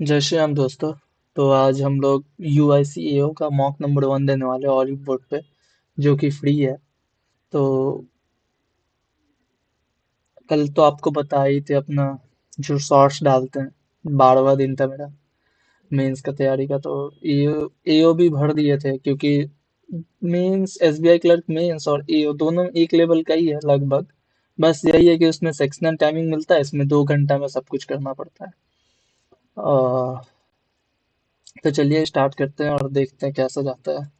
जय श्री राम दोस्तों। तो आज हम लोग UIC AO का मॉक नंबर 1 देने वाले हैं ऑलिव बोर्ड पे, जो कि फ्री है। तो कल तो आपको बता ही थे अपना जो शॉर्ट्स डालते हैं, 12वां दिन था मेरा मेंस का तैयारी का। तो एओ भी भर दिए थे क्योंकि मेंस SBI क्लर्क मेंस और एओ दोनों एक लेवल का ही है लगभग। बस यही है कि उसमें सेक्शनल टाइमिंग मिलता है, इसमें 2 घंटा में सब कुछ करना पड़ता है। आ, तो चलिए स्टार्ट करते हैं और देखते हैं कैसा जाता है।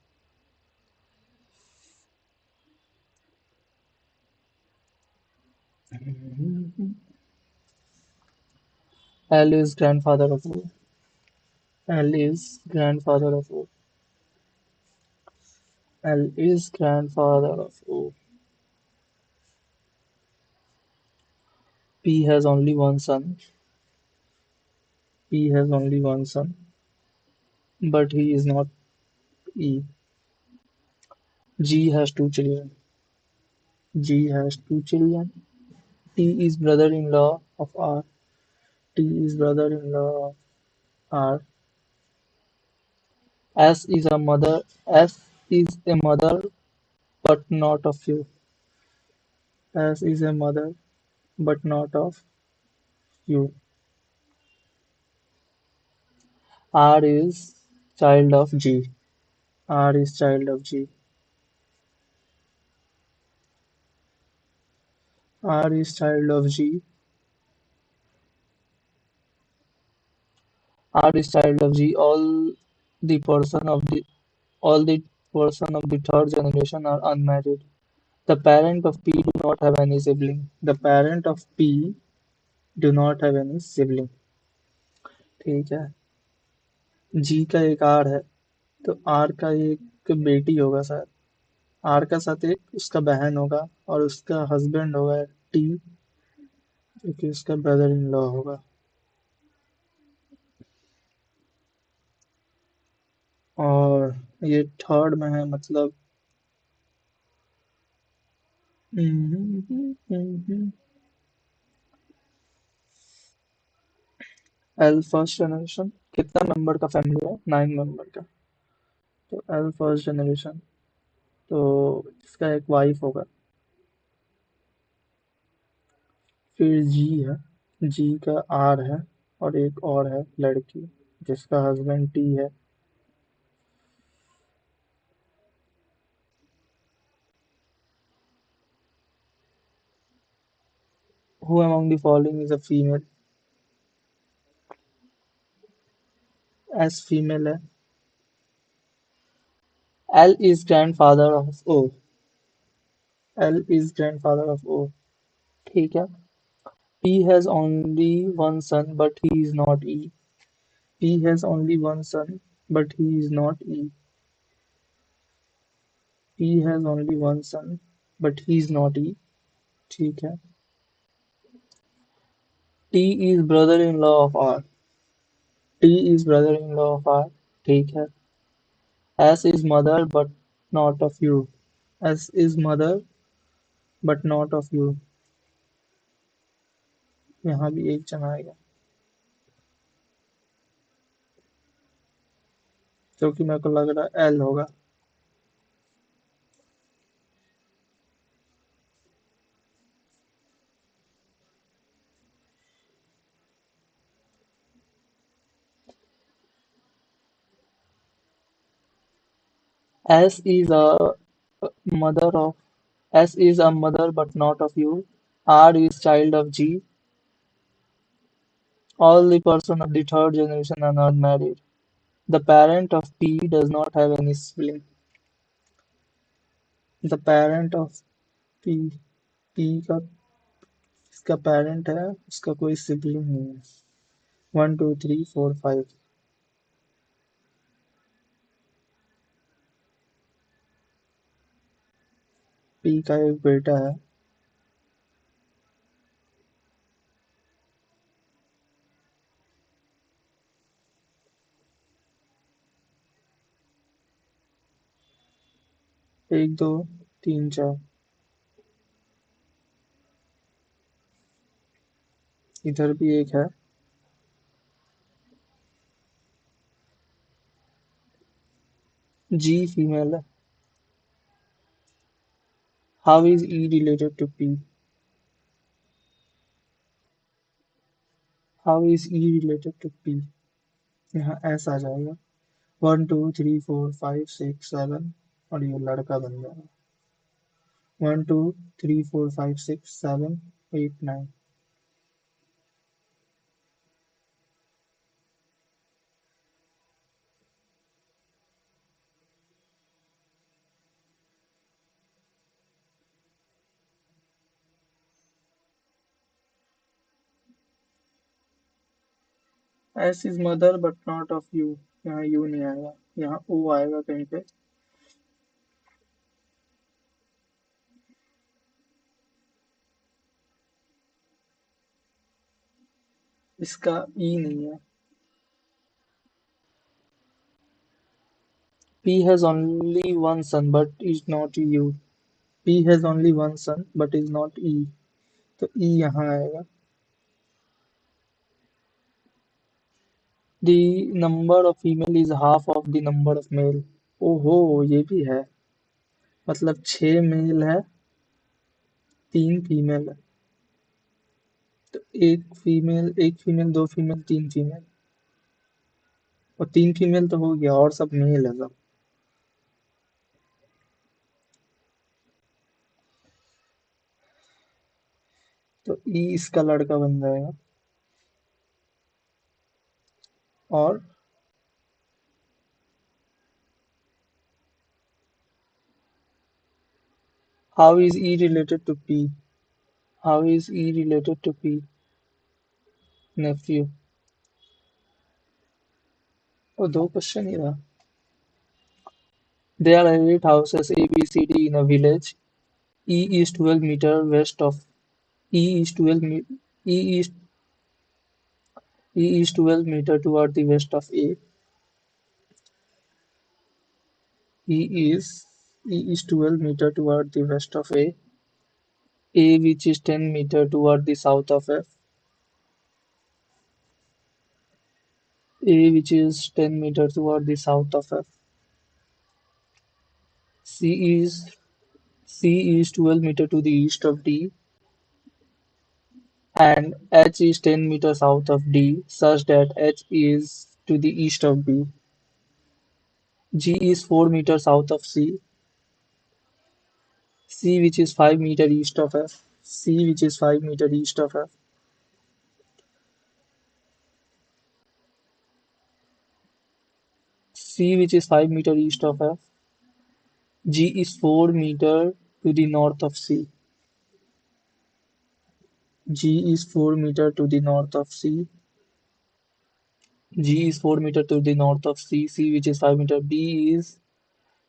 L is grandfather of O. L is grandfather of O. L is grandfather of O. P has only one son. P has only one son, but he is not E. G has two children. G has two children. T is brother-in-law of R. T is brother-in-law of R. S is a mother. S is a mother, but not of you. S is a mother, but not of you. R is child of G. R is child of G. R is child of G. R is child of G. The person of the all the person of the third generation are unmarried. The parent of P do not have any sibling. The parent of P do not have any sibling. ठीक है। G का एक R है, तो R का एक बेटी होगा शायद। R का साथ एक उसका बहन होगा और उसका हस्बैंड होगा T, जो कि उसका ब्रदर इन लॉ होगा। और ये थर्ड में है, मतलब एल फर्स्ट जनरेशन कितना मेंबर का फैमिली है? 9 मेंबर का। तो एल फर्स्ट जनरेशन, तो इसका एक वाइफ होगा। फिर जी है, जी का आर है और एक और है लड़की जिसका हस्बैंड टी है। Who among the following is a female? S female है। L is grandfather of O. L is grandfather of O. ठीक है। P has only one son, but he is not E. P has only one son, but he is not E. P has only one son, but he is not E. ठीक है। T is brother-in-law of R. T is brother-in-law of R. ठीक है। S is mother, but not of you. S is mother, but not of you. यहाँ भी एक जन आएगा, जो कि मेरे को लग रहा है L होगा। S is a mother of S is a mother, but not of you. R is child of G. All the person of the third generation are not married. The parent of P does not have any sibling. The parent of P, P का इसका parent है, उसका कोई sibling नहीं है। 1 2 3 4 5। P का एक बेटा है। एक दो तीन चार, इधर भी एक है। G female है. How is E related to P? How is E related to P? यहाँ S आ जाएगा. 1 2 3 4 5 6 7 और ये लड़का बन जाएगा. 1 2 3 4 5 6 7 8 9. S is mother but not of you. यहाँ U नहीं आएगा. यहाँ O आएगा कहीं पे. इसका E नहीं है. P has only one son but is not you. P has only one son but is not E. तो E यहाँ आएगा. The number of female is half of the number of male. ओहो ये भी है. मतलब 6 मेल है 3 female है. तो एक फीमेल 2 फीमेल 3 फीमेल. और 3 फीमेल तो हो गया और सब मेल है सब. तो ई इसका लड़का बन जाएगा. और how is E related to P? How is E related to P? Nephew. और 2 क्वेश्चन ही रहा. There are 8 houses A, B, C, D in a village. E is 12 meter west of E is 12 me- E is 12 meter toward the west of A. E is E is 12 meter toward the west of A which is 10 meter toward the south of F. A which is 10 meter toward the south of F. C is C is 12 meter to the east of D and H is 10 meter south of D such that H is to the east of B. G is 4 meter south of C which is 5 meter east of F. C which is 5 meter east of F. C which is 5 meter east of F. G is 4 meter to the north of C. G is 4 meter to the north of C. G is 4 meter to the north of C which is 5 meter. B is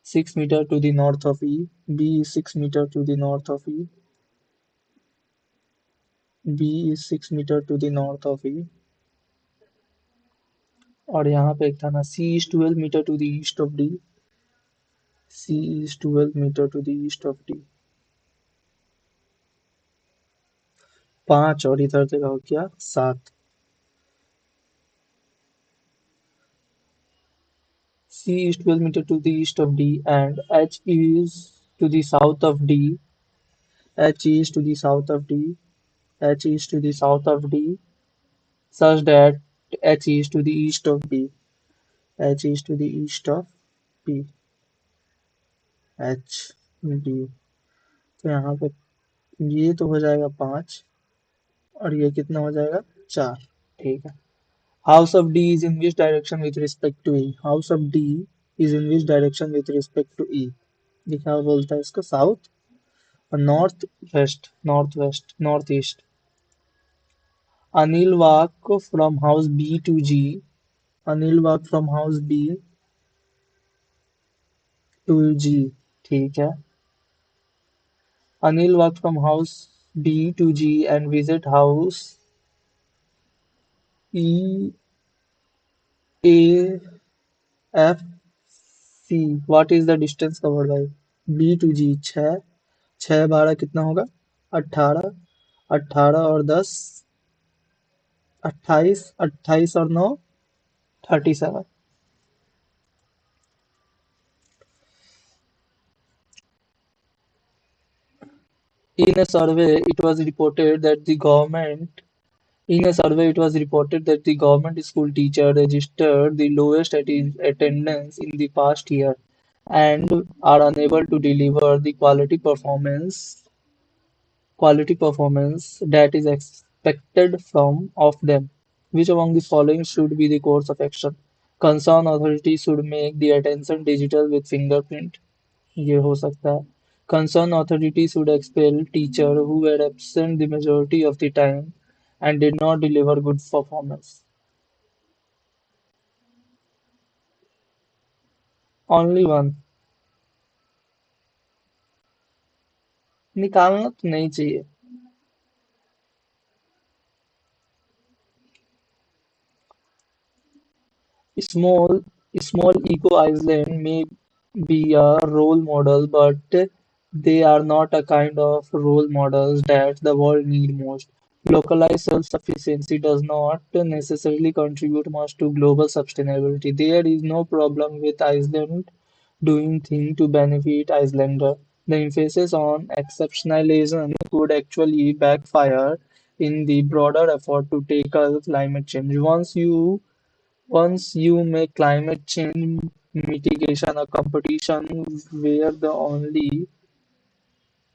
6 meter to the north of E. B is 6 meter to the north of E. B is 6 meter to the north of E. और यहाँ पे एक था ना C is 12 meter to the east of D. C is 12 meter to the east of D. 5 और इधर जगह हो गया 7. C is 12 meter to the east of D and H is to the south of D. H is to the south of D. H is to the south of D such that H is to the east of B. H is to the east of B. H B. तो यहाँ पे ये तो हो जाएगा 5 और ये कितना हो जाएगा 4. ठीक है. House of D is in which direction with respect to E? House of D is in which direction with respect to E? लिखा हुआ बोलता है इसको साउथ और north east. Anil walk from house B to G. Anil walk from house B to G. ठीक है. Anil walk from house B to G and visit house E A F C. What is the distance covered by B to G? 6. 6 12 कितना होगा 18. 18 और 10 28. 28 और 9 37. In a survey, it was reported that the government In a survey, it was reported that the government school teacher registered the lowest attendance in the past year and are unable to deliver the quality performance that is expected from of them. Which among the following should be the course of action? Concerned authorities should make the attention digital with fingerprint. ये हो सकता है. Concerned authorities should expel teacher who were absent the majority of the time and did not deliver good performance. Only one. निकालना तो नहीं चाहिए. Small, small eco-island may be a role model, but they are not a kind of role models that the world need most. Localized self-sufficiency does not necessarily contribute much to global sustainability. There is no problem with Iceland doing things to benefit Icelanders. The emphasis on exceptionalism could actually backfire in the broader effort to tackle climate change. Once you make climate change mitigation a competition where the only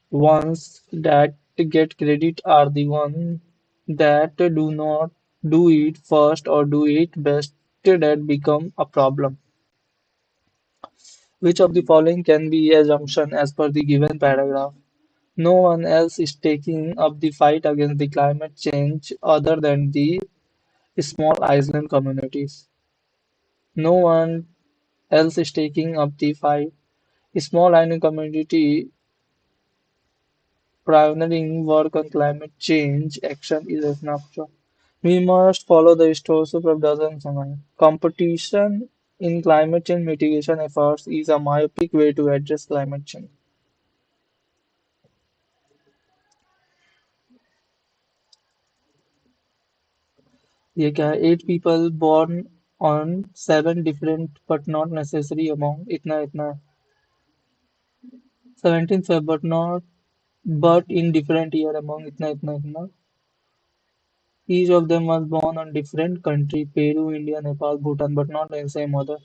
ones that get credit are the ones that do not do it first or do it best, that become a problem. Which of the following can be assumption as per the given paragraph? No one else is taking up the fight against the climate change other than the small island communities. No one else is taking up the fight. Small island community pioneering work on climate change action is a snapshot. We must follow the historical of dozens of competition in climate change mitigation efforts is a myopic way to address climate change. ये क्या है? 8 people born on 7 different but not necessary among इतना इतना 17 Feb but in different year among इतना इतना इतना. Each of them was born on different country Peru, India, Nepal, Bhutan but not in same mother.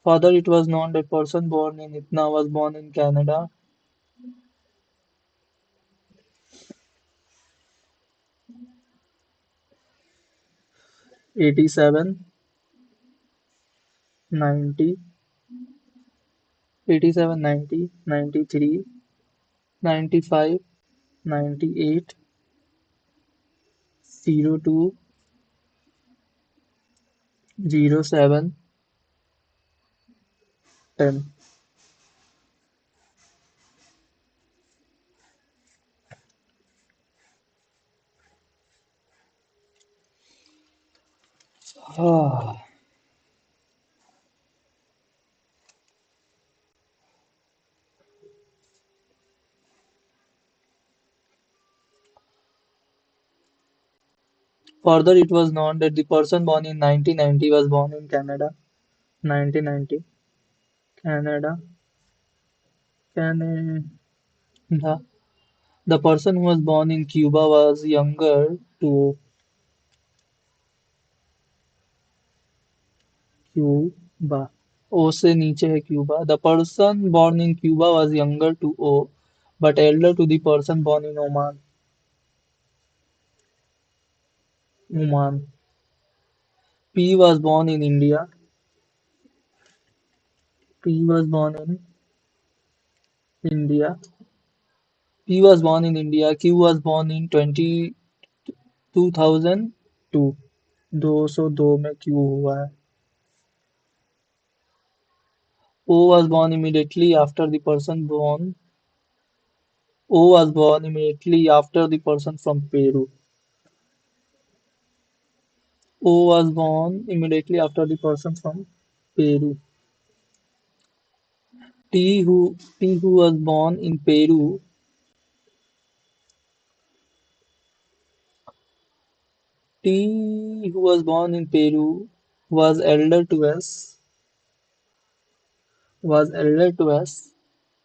Further, it was known that person born in Itna was born in Canada. 87, 90, 87, 90, 93, 95, 98, 02, 07, 10. Further, it was known that the person born in 1990 was born in Canada. 1990, Canada, Canada. The person who was born in Cuba was younger to Cuba. O से नीचे है Cuba. The person born in Cuba was younger to O, but elder to the person born in Oman. Oman. P was born in India. P was born in India. P was born in India. Q was born in 2002. 202 में Q हुआ है. O was born immediately after the person born. O was born immediately after the person from Peru. O was born immediately after the person from Peru. T who was born in Peru. T who was born in Peru was elder to us. Was elder to us.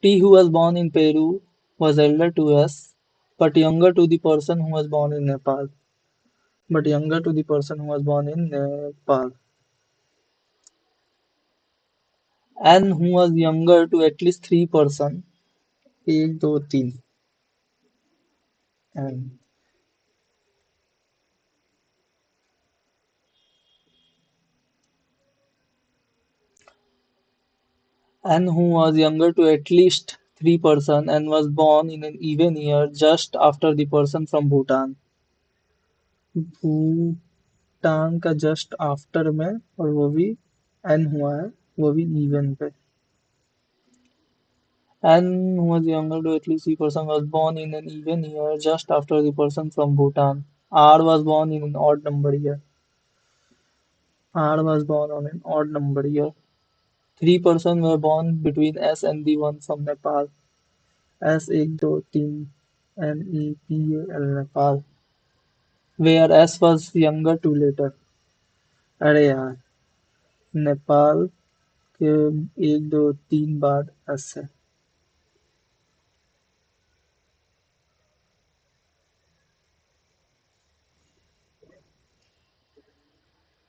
T who was born in Peru was elder to S, but younger to the person who was born in Nepal. But younger to the person who was born in Nepal. And who was younger to at least three person. एक दो तीन and who was younger to at least three person and was born in an even year just after the person from Bhutan. Bhutan का just after में और वो भी N हुआ है वो भी इवन पे. And who was younger to at least three person was born in an even year just after the person from Bhutan. R was born in an odd number year. R was born on an odd number year. Three person were born between S and the one from Nepal. S एक दो तीन NEPAL Nepal. Where S was younger to later. अरे यार नेपाल के एक दो तीन बाद S है.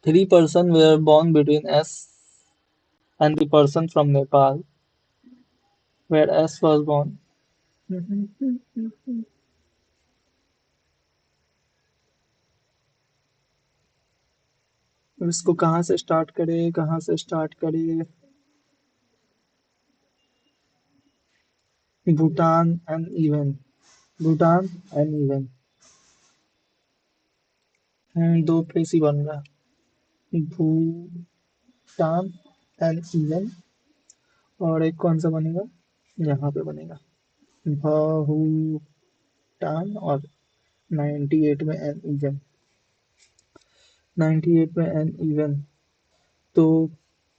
Three person were born between S and the person from Nepal, where S was born. इसको कहाँ से स्टार्ट करें कहाँ से स्टार्ट करें. Bhutan and even. Bhutan and even. दो प्लेस ही बन रहा. Bhutan and even. और एक कौन सा बनेगा यहाँ पे बनेगा भूटान और 98 में एन इवन. 98 में एन इवन. तो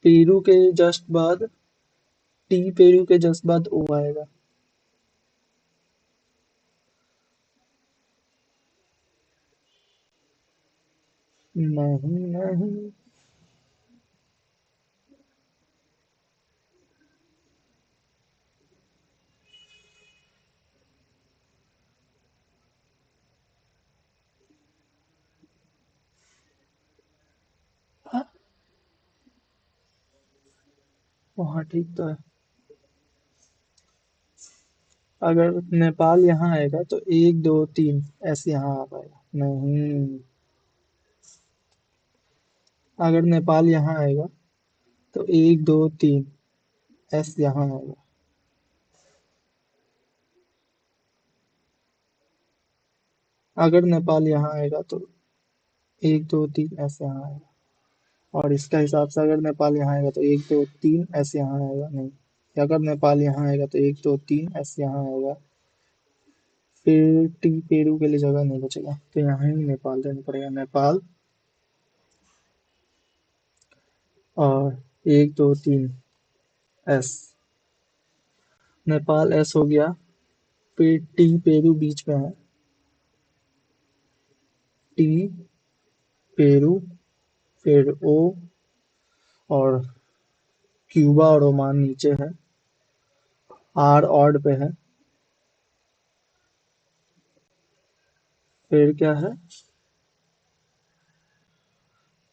पेरू के जस्ट बाद टी पेरू के जस्ट बाद ओ आएगा. नहीं नहीं. वहाँ ठीक तो है. अगर नेपाल यहाँ आएगा तो एक दो तीन ऐसे यहाँ आ पाएगा. नहीं. अगर नेपाल यहाँ आएगा तो एक दो तीन एस यहाँ आएगा. अगर नेपाल यहाँ आएगा तो एक दो तीन ऐसे यहाँ आएगा. और इसका हिसाब से अगर नेपाल यहाँ आएगा तो एक दो तीन ऐसे यहाँ आएगा. नहीं. अगर नेपाल यहाँ आएगा तो एक दो तीन ऐसे यहाँ आएगा. फिर टी पेरू के लिए जगह नहीं बचेगा तो यहाँ ही नेपाल देना पड़ेगा. नेपाल और एक दो तीन एस. नेपाल एस हो गया. फिर टी पेरू बीच में है. टी पेरू फिर ओ और क्यूबा और ओमान नीचे है. आर ऑड पे है. फिर क्या है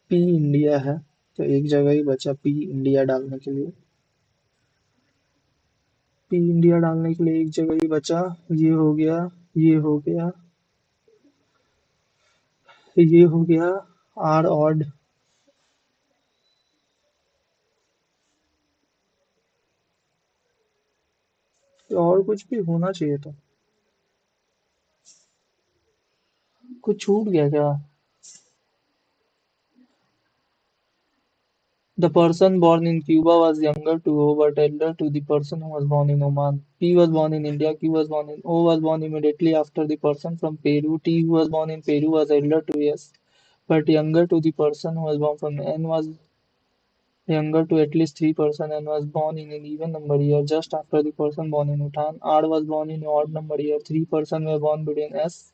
पी इंडिया है. तो एक जगह ही बचा पी इंडिया डालने के लिए. पी इंडिया डालने के लिए एक जगह ही बचा. ये हो गया. ये हो गया. ये हो गया. Are odd. और कुछ भी होना चाहिए था. कुछ छूट गया क्या. The person born in Cuba was younger to O but elder to the person who was born in Oman. P was born in India, Q was born in O was born immediately after the person from Peru. T who was born in Peru was elder to S but younger to the person who was born from N was younger to at least three person and was born in an even number year just after the person born in Bhutan. R was born in an odd number year. Three person were born between S.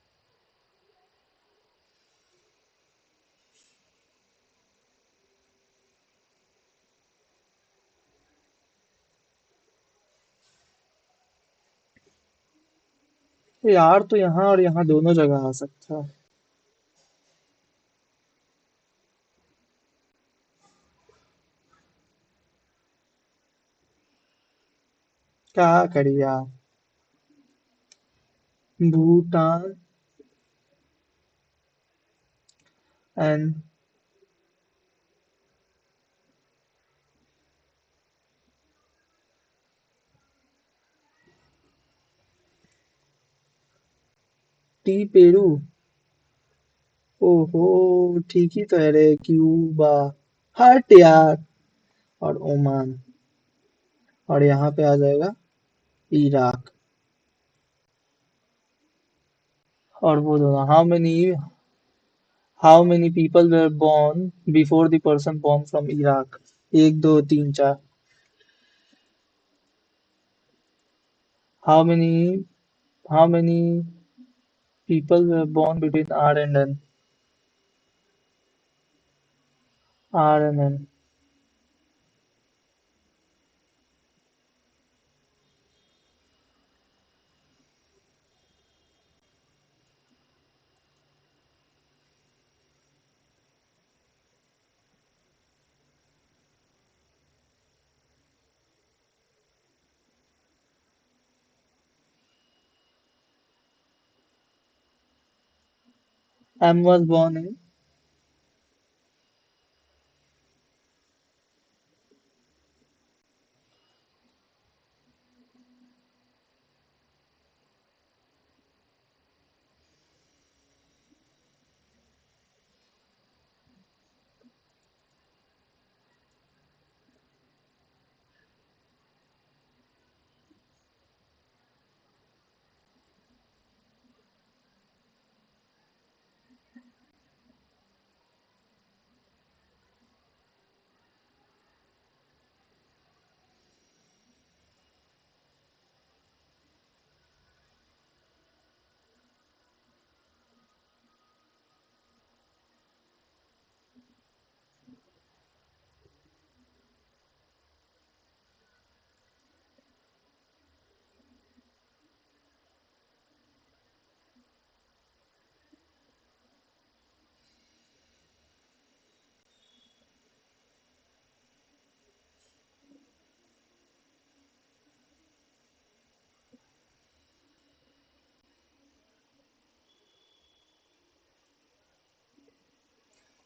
यार तो यहाँ और यहाँ दोनों जगह आ सकता है। क्या करिए यार। Bhutan and T Peru. ओहो, ठीक ही तो है रे, क्यूबा। हट यार। और ओमान। और यहाँ पे आ जाएगा इराक। और वो दोनों, how many people were born before the person born from Iraq? एक दो तीन चार। How many people were born between R and N? M was born in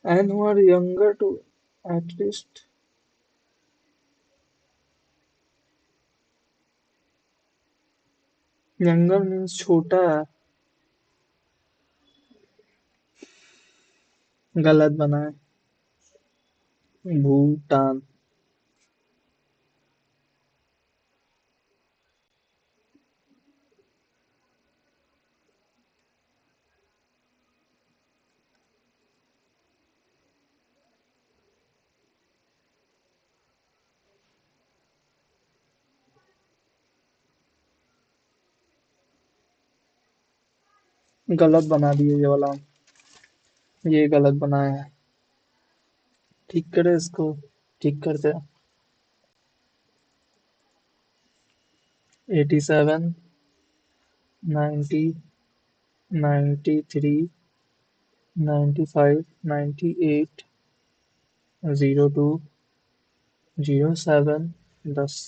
and who are younger to at least. Younger means छोटा है। गलत बना है। भूटान। गलत बना दिए ये वाला। ये गलत बनाया है। ठीक करे इसको। ठीक करते। 87, 90, 93, 95, 98, 02, 07, 10।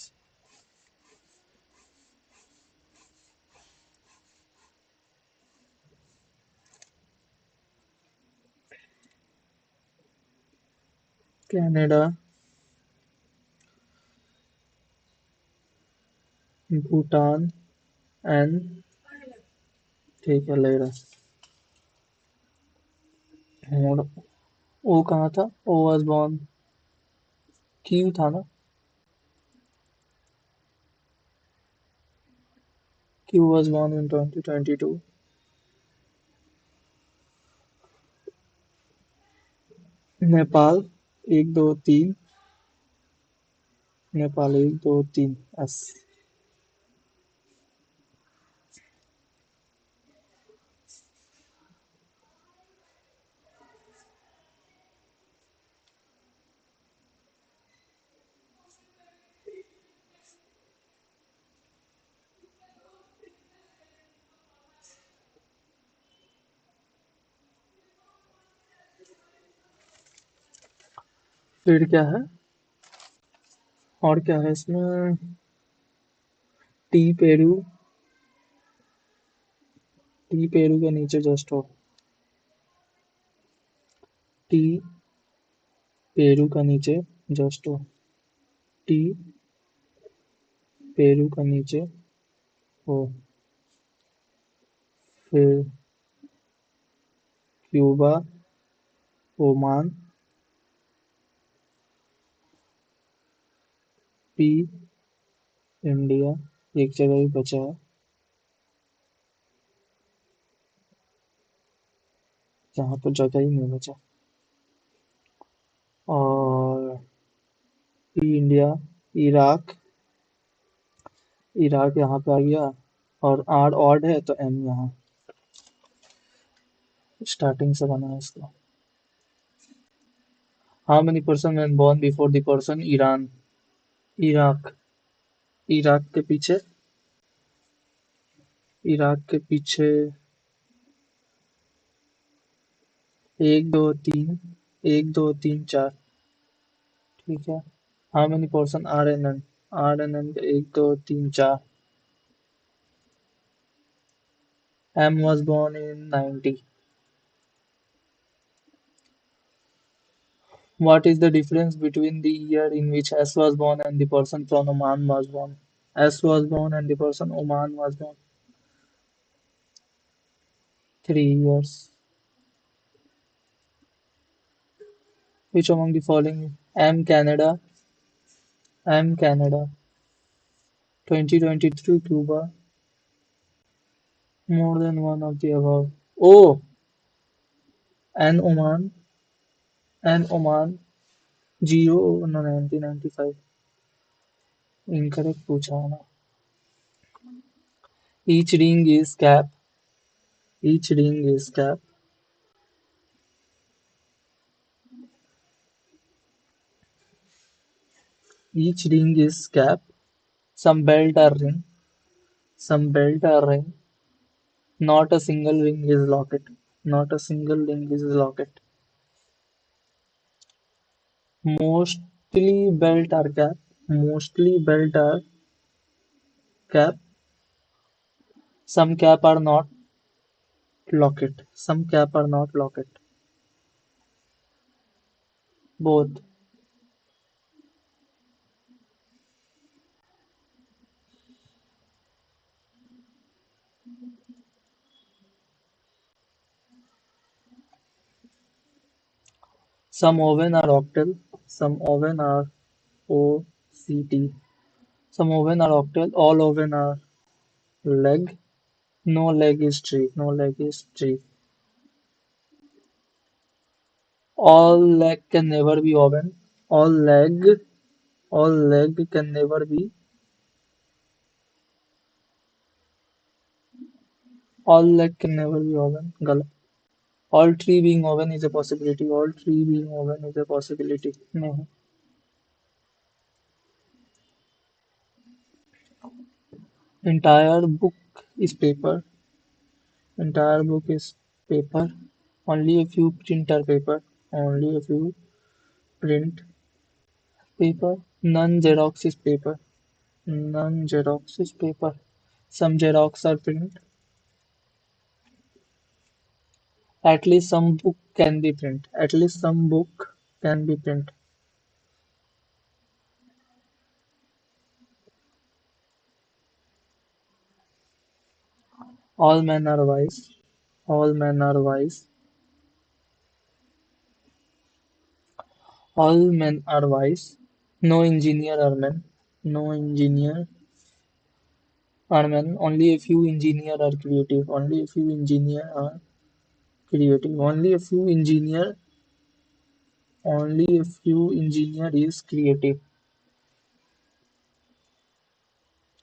कनाडा। भूटान एंड। ठीक है, ले रहा। और ओ कहाँ था? ओ वॉज बॉर्न। क्यू था ना? Q was born in 2022। Nepal. एक दो तीन। नेपाल एक दो तीन। एस। फिर क्या है? और क्या है इसमें? टी पेरू, टी पेरू के नीचे जस्ट हो। टी पेरू का नीचे जस्ट हो। टी पेरू का नीचे हो। फिर क्यूबा, ओमान, पी, इंडिया, एक जगह ही बचा है जहाँ पर जगह ही नहीं बचा। और पी इंडिया, इराक, इराक यहाँ पे आ गया। और आर ऑड है तो एम यहाँ स्टार्टिंग से बना है इसका। How many person one born before the person Iran? Iraq, Iraq के पीछे, इराक के पीछे एक दो तीन, एक दो तीन चार। ठीक है। How many person are N N? Are N N एक दो तीन चार। M was born in 90. What is the difference between the year in which S was born and the person from Oman was born? S was born and the person Oman was born. 3 years. Which among the following? M Canada, M Canada. 2023 Cuba. More than one of the above. Oh, and Oman, and Oman. Zero, no, 1995. Incorrect पूछा है ना. Each ring is cap. Each ring is cap. Each ring is cap. Some belt are ring. Some belt are ring. Not a single ring is locket. Not a single ring is locket. Mostly belt are cap. Mostly belt are cap. Some cap are not locket. Some cap are not locket. Both. Some oven are octal. Some oven are OCT. Some oven are octal. All oven are leg. No leg is tree. No leg is tree. All leg can never be oven. All leg. All leg can never be. All leg can never be oven. गलत. All tree being oven is a possibility. All tree being oven is a possibility. नहीं. Entire book is paper. Entire book is paper. Only a few print are paper. Only a few print paper. None Xerox is paper. None Xerox is paper. Some Xerox are print. At least some book can be print. At least some book can be print. All men are wise. All men are wise. All men are wise. No engineer are men. No engineer are men. Only a few engineer are creative. Only a few engineer are creative. Only a few engineer is creative.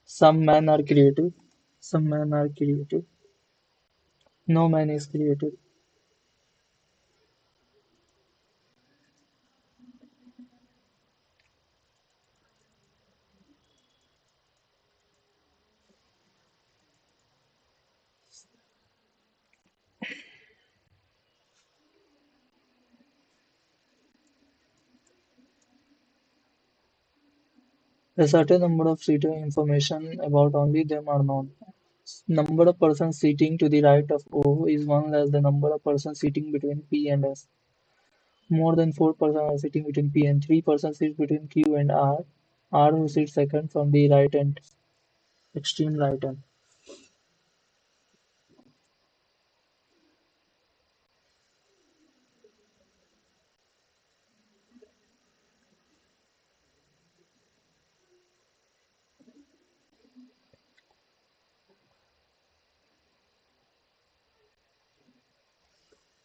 Some men are creative. Some men are creative. No man is creative. A certain number of seating information about only them are known. Number of persons sitting to the right of O is one less the number of persons sitting between P and S. More than four persons are sitting between P and three persons sit between Q and R. R who sits second from the right end, extreme right end.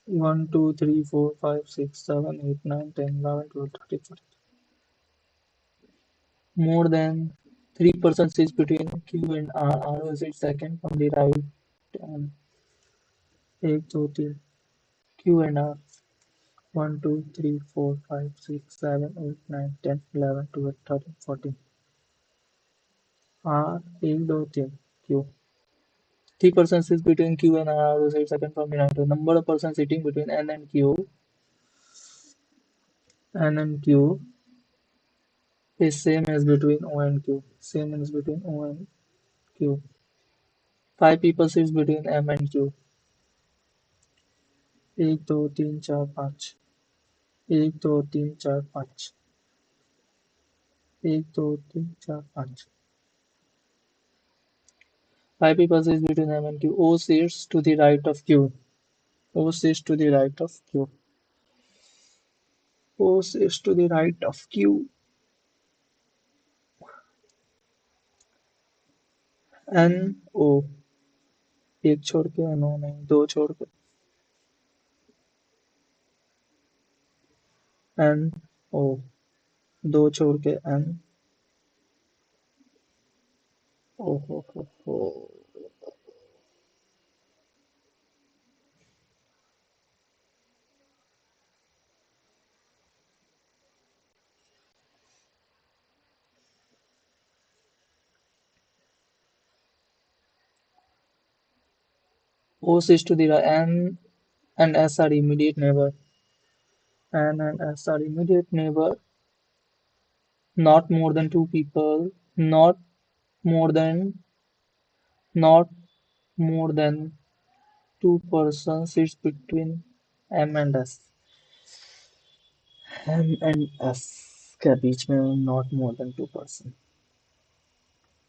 1, 2, 3, 4, 5, 6, 7, 8, 9, 10, 11, 12, 13, 14. More than three persons sits between Q and R. R who sits second from the right and 1, 2, 3. Q and R. 1, 2, 3, 4, 5, 6, 7, 8, 9, 10, 11, 12, 13, 14. R 1, 2, 3. Q. Three persons is between Q and R who sits second from the right. The number of persons sitting between N and Q is same as between O and Q. Same as between O and Q. Five people sits between M and Q. 1, 2, 3, 4, 5. 1, 2, 3, 4, 5. 1, 2, 3, 4, 5. Five people sits between M and Q. O sits to the right of Q. O sits to the right of Q. O sits to the right of Q. N O एक छोड़ के N O नहीं दो छोड़ के N O दो छोड़ के N O हो O sits to the right. N and S are immediate neighbor. N and S are immediate neighbor. Not more than two people. More than not more than two persons sits between M and S. M and S के बीच में not more than two person.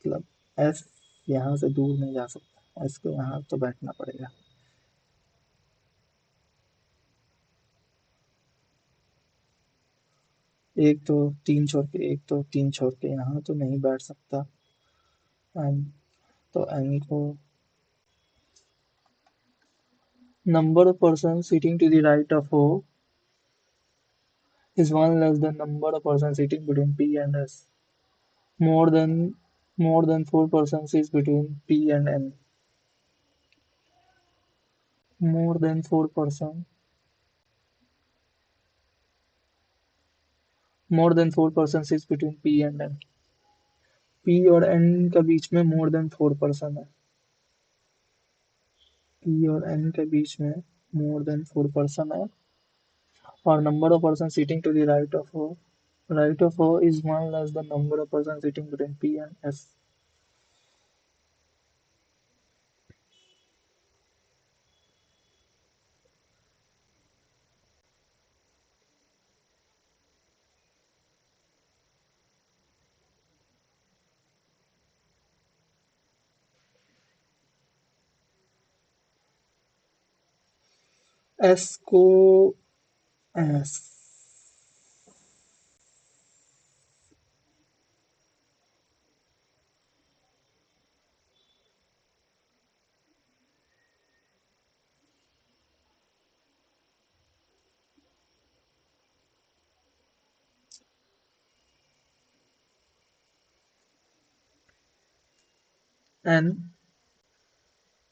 मतलब S यहाँ से दूर नहीं जा सकता. S को यहाँ तो बैठना पड़ेगा. एक तो तीन छोड़ के एक तो तीन छोड़ के यहाँ तो नहीं बैठ सकता. एन तो एन को number of persons sitting to the right of O is one less than number of persons sitting between P and S. More than four persons is between P and N. More than four person. More than four persons is between P and N. P और N के बीच में more than four person है. P और N के बीच में more than four person है. और number of persons sitting to the right of O is one less the number of persons sitting between P and S. S को S N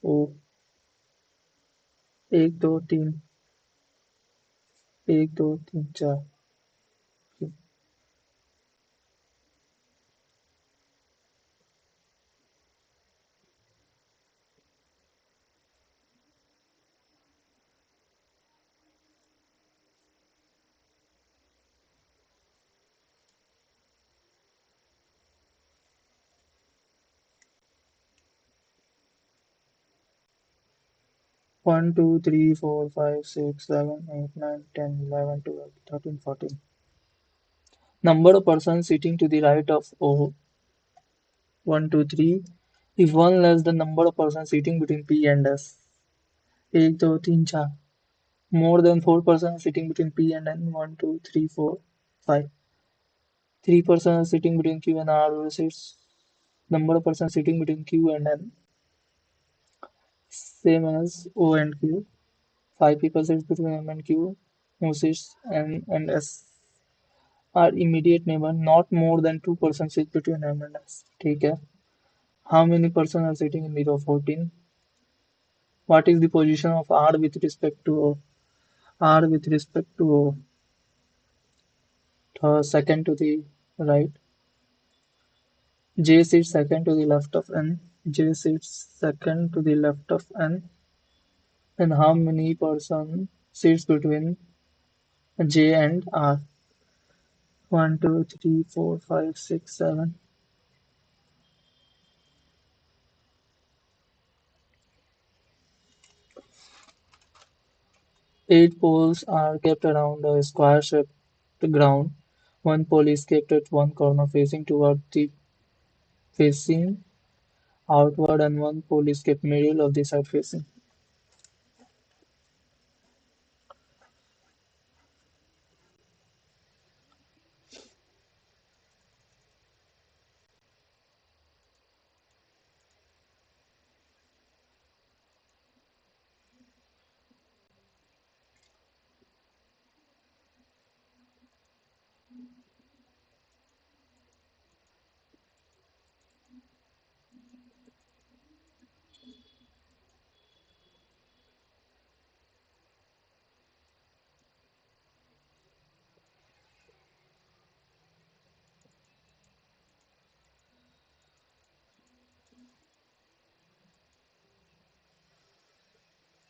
O एक दो तीन एक दो तीन चार. 1, 2, 3, 4, 5, 6, 7, 8, 9, 10, 11, 12, 13, 14. Number of persons sitting to the right of O, 1, 2, 3. If 1 less the number of persons sitting between P and S, 1, 2, 3, 4. More than 4 persons sitting between P and N, 1, 2, 3, 4, 5. 3 persons sitting between Q and R versus number of persons sitting between Q and N, same as O and Q. 5 people sit between M and Q, who sits N and S are immediate neighbor, not more than 2 persons sit between M and S. ठीक है. How many persons are sitting in the row 14? What is the position of R with respect to O? R with respect to O. Second to the right. J sits second to the left of N. J sits second to the left of N. And how many person sits between J and R? 1, 2, 3, 4, 5, 6, 7. 8 poles are kept around a square-shaped ground. One pole is kept at one corner facing outward, and one pole is kept middle of the side facing.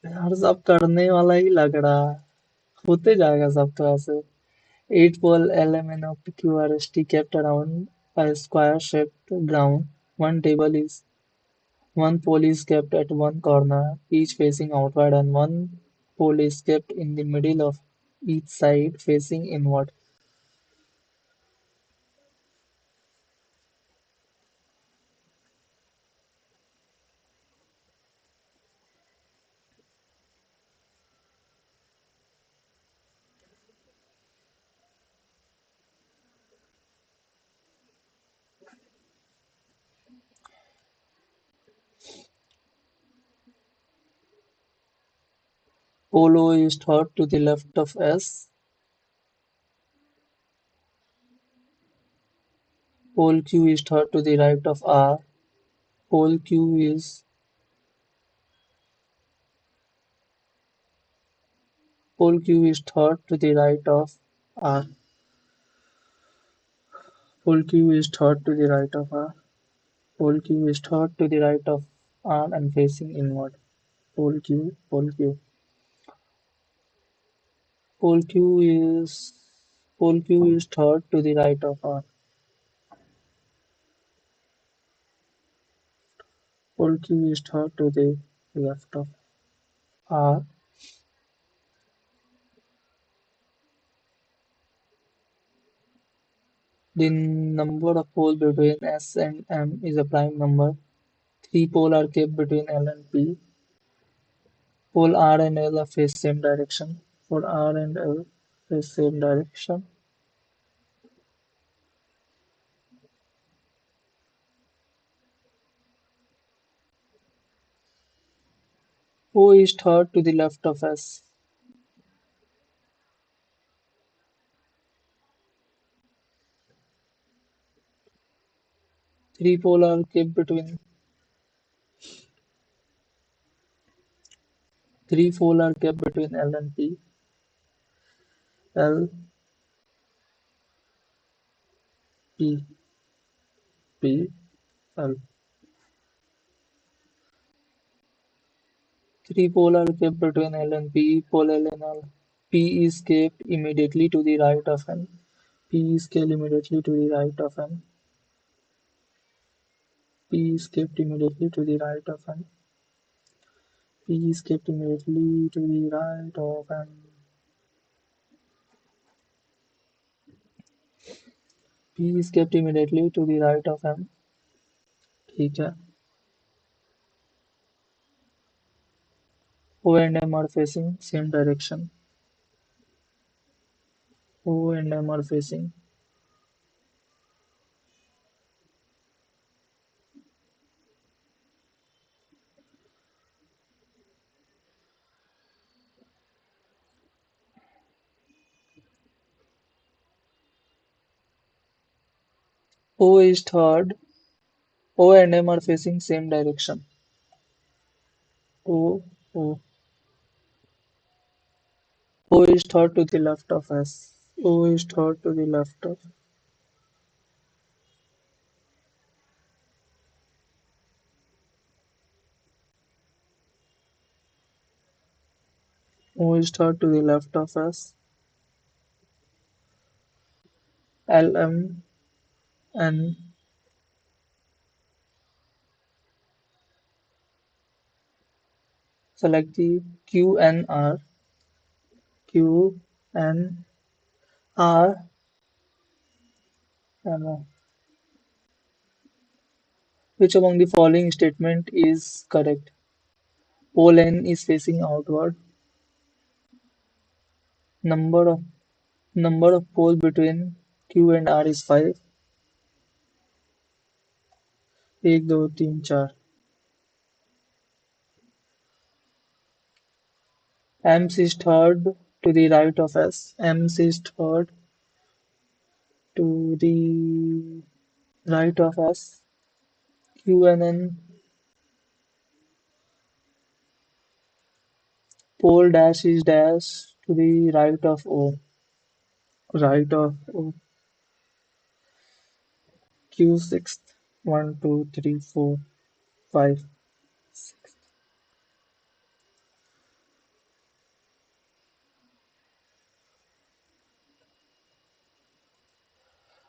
यार सब करने वाला ही लग रहा है. होते जाएगा सब तो ऐसे. 8 pole LMNOPQRST kept around a square-shaped ground. One table is One pole is kept at one corner, each facing outward, and one pole is kept in the middle of each side, facing inward. Pole O is third to the left of S. Pole Q is third to the right of R. Pole Q is Pole Q is third to the right of R. Pole Q is third to the right of R. Pole Q is third to the right of R and facing inward. Pole Q, pole Q. Pole Q is Pole Q is third to the right of R. Pole Q is third to the left of R. The number of poles between S and M is a prime number. 3 poles are kept between L and P. Pole R and L are face same direction. For R and L face same direction. O is third to the left of S. 3 poles are kept between 3 poles are kept between L and P. L, P, P, L. 3 poles are kept between L and P. Pole L and L. P is kept immediately to the right of N. P is kept immediately to the right of N. P is kept immediately to the right of N. P is kept immediately to the right of M. P is kept immediately to the right of M. ठीक है. O and M are facing same direction. O and M are facing. O is third. O and M are facing same direction. O, O. O is third to the left of S. O is third to the left of. O is third to the left of S. L, M, N. Select the Q, N, R. Q, N, R, M, O. Which among the following statement is correct? Pole N is facing outward. Number of poles between Q and R is 5. 1, 2, 3, 4. M is third to the right of S. M is third to the right of S. Q and N. Pole dash is dash to the right of O. Right of O. Q sixth. 1, 2, 3, 4, 5.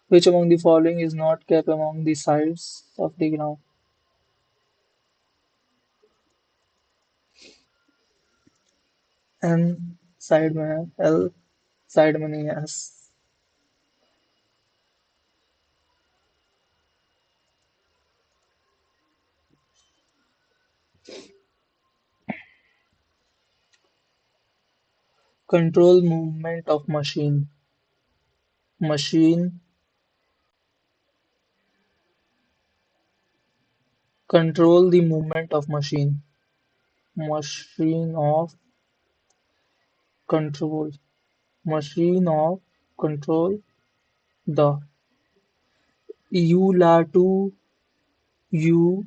Which among the following is not kept among the sides of the ground? N side में है, L side में नहीं है, S control movement of machine. Machine control the movement of machine. Machine of control. Machine of control the U la to U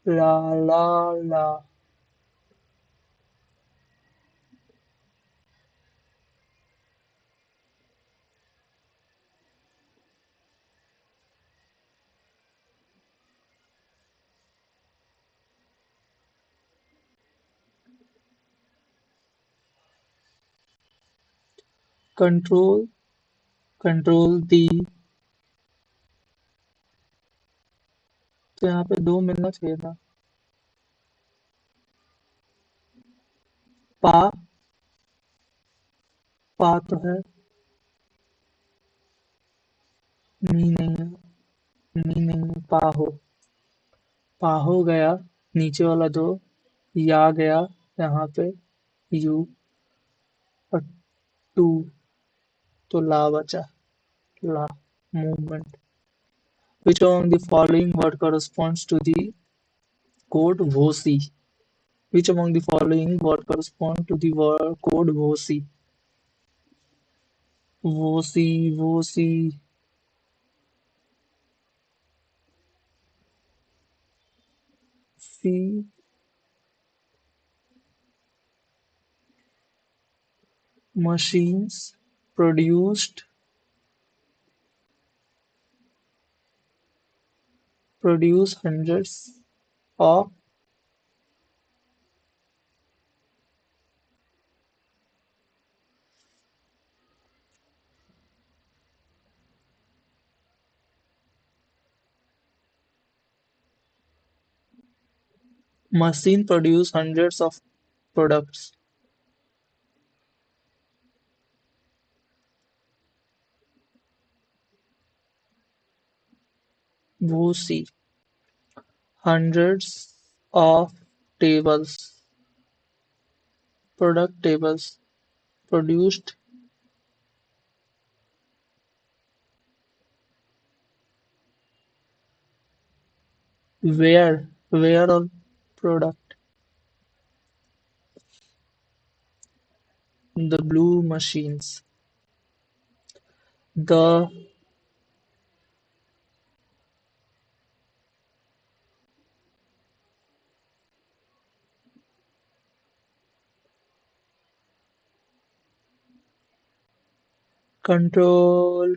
la la la control the तो यहाँ पे 2 मिलना चाहिए था पा पा तो है नी नहीं है नी नहीं है पा हो गया नीचे वाला 2 या गया यहाँ पे यू और टू तो ला बचा ला movement. Which among the following word corresponds to the code VOC? Which among the following word correspond to the word code VOC? VOC, VOC, C, machines produced produce hundreds of Machine produce hundreds of products. Wuxi. Hundreds of tables, product tables produced where on product. The blue machines. The control.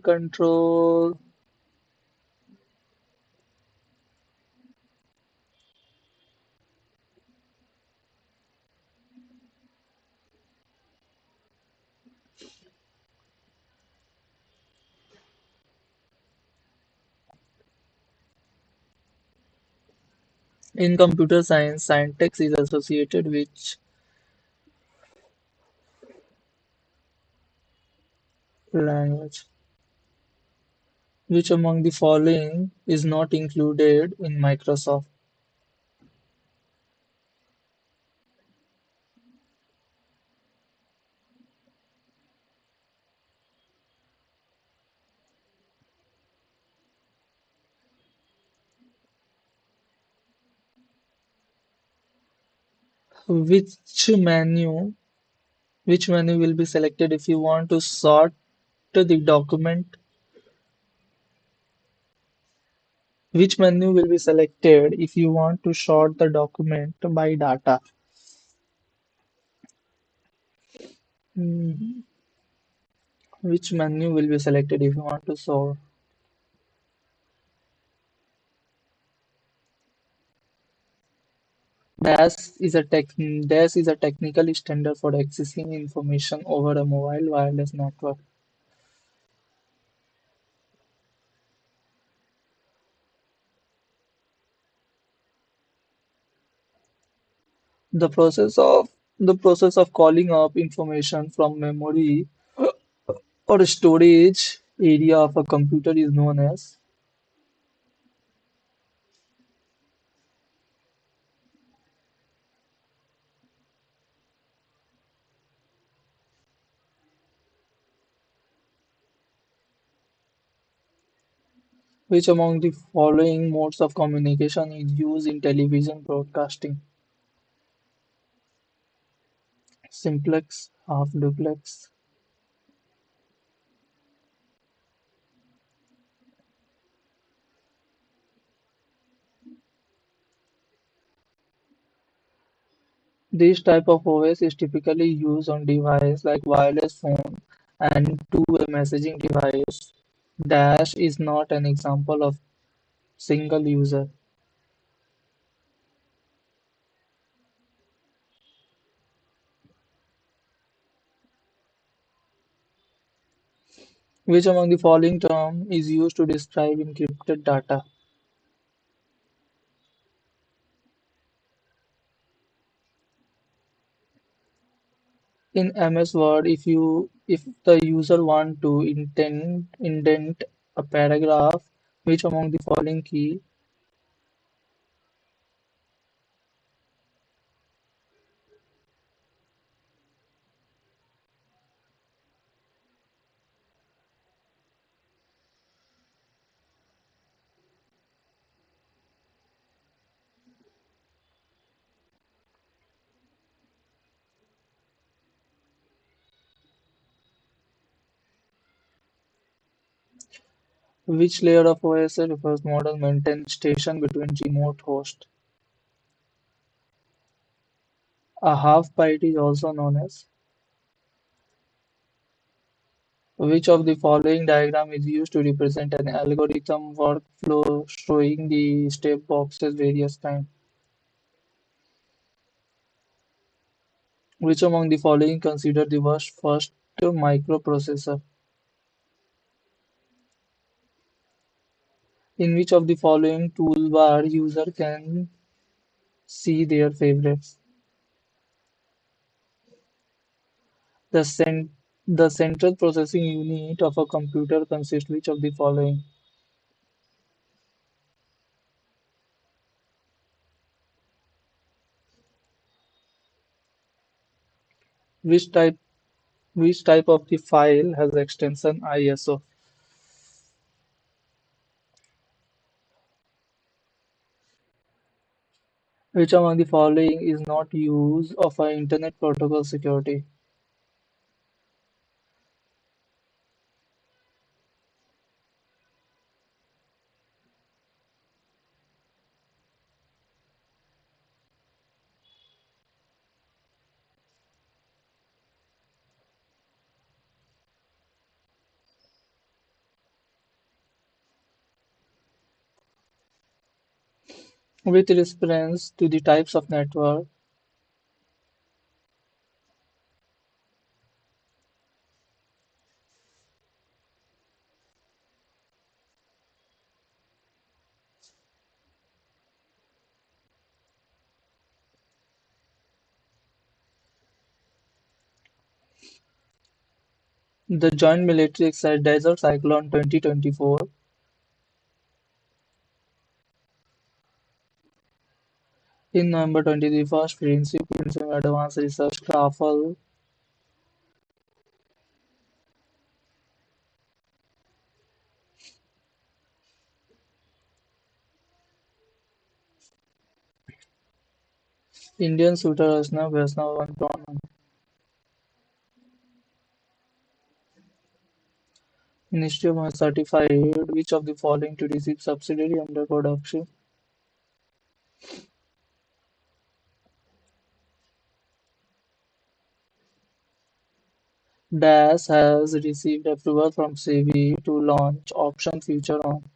In computer science, syntax is associated with language. Which among the following is not included in Microsoft? Which menu which menu will be selected if you want to sort the document? Which menu will be selected if you want to sort the document by data? Hmm. Which menu will be selected if you want to sort? Dash is a technical standard for accessing information over a mobile wireless network. The process of calling up information from memory or storage area of a computer is known as which among the following modes of communication is used in television broadcasting? Simplex, half duplex. This type of OS is typically used on devices like wireless phone and two-way messaging device. Dash is not an example of single user. Which among the following term is used to describe encrypted data? In MS Word, if the user want to indent a paragraph, which among the following key? Which layer of OS refers model maintain station between remote host? A half byte is also known as. Which of the following diagram is used to represent an algorithm workflow showing the step boxes various time? Which among the following consider the first microprocessor? In which of the following toolbar user can See their favorites. The cen- the central processing unit of a computer consists which of the following? Which type which type of the file has extension ISO? Which among the following is not use of a Internet Protocol security? With reference to the types of network, the Joint Military Exercise Desert Cyclone 2024 in November 21st, Friendship in Advanced Research Crafle, Indian shooter Asna Vaishnav and Pranan. Ministry of Health certified which of the following to receive subsidy under production? DAS has received approval from SEBI to launch option future on.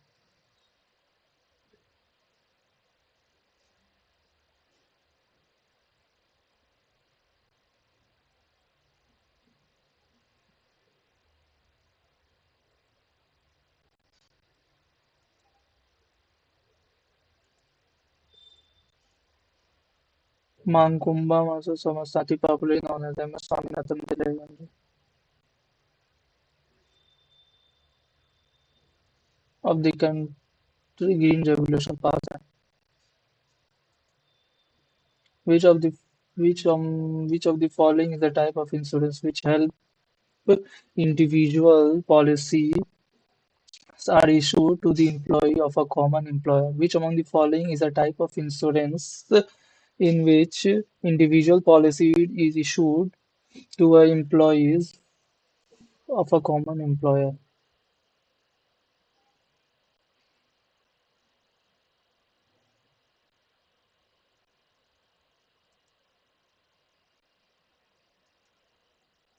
Mankumba also Samasati, popularly known as MS Swaminathan Delhi of the country Green Revolution Plaza. Which of the which of the following is the type of insurance which help individual policies are issued to the employee of a common employer? Which among the following is a type of insurance in which individual policy is issued to employees of a common employer?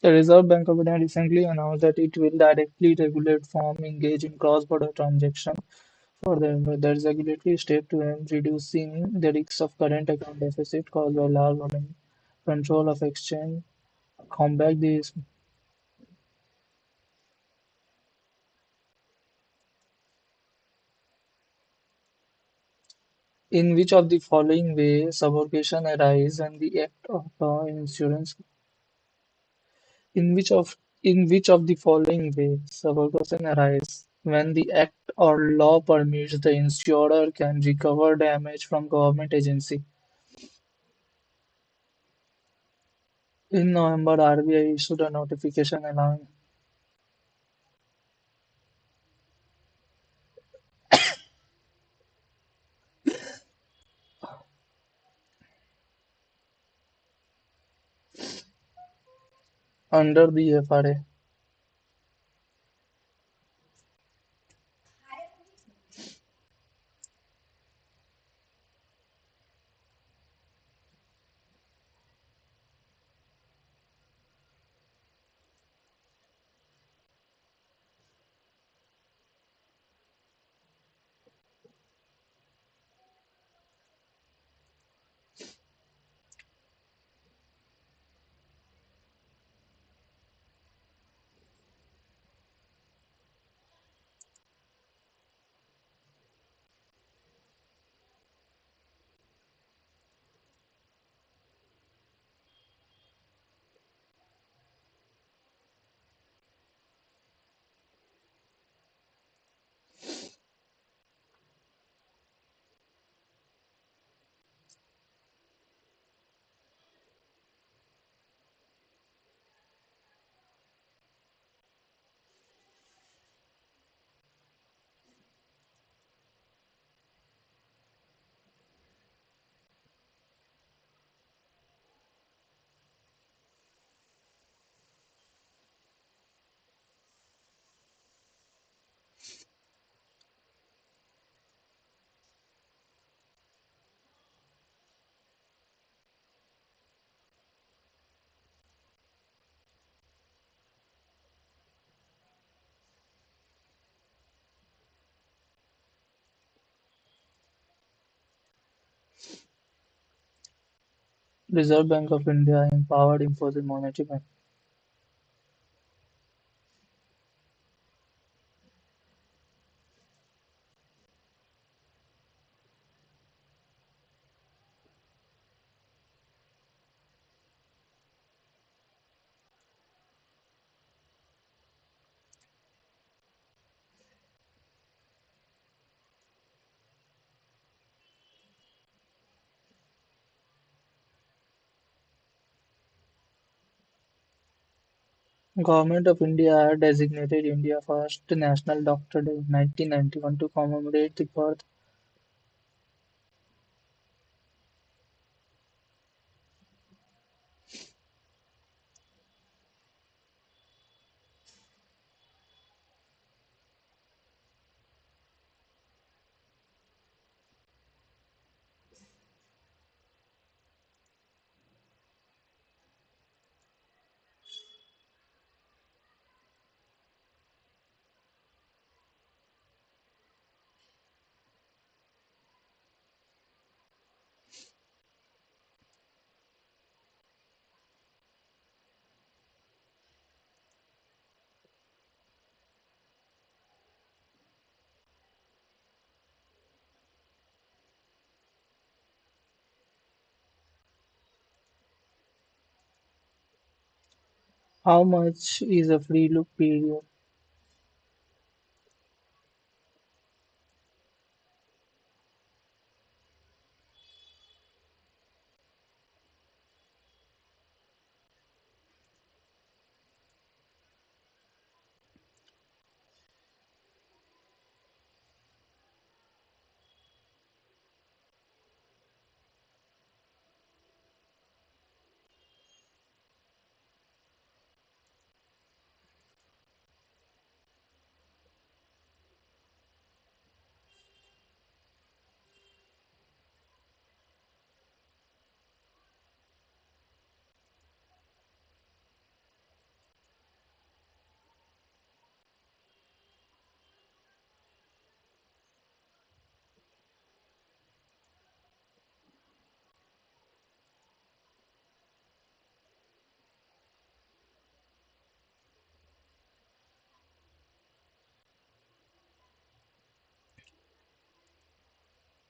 The Reserve Bank of India recently announced that it will directly regulate firms engaged in cross-border transactions. Furthermore, there is a regulatory step to aim reducing the risk of current account deficit caused by large volume control of exchange. Combat this in which of the following ways subrogation arise when the act of insurance in which of the following ways subrogation arise when the act or law permits the insurer can recover damage from government agency? In November, RBI issued a notification allowing under the FRA. Reserve Bank of India empowered imposes monetary bank. Government of India designated India first National Doctor Day 1991 to commemorate the birth. How much is a free look period?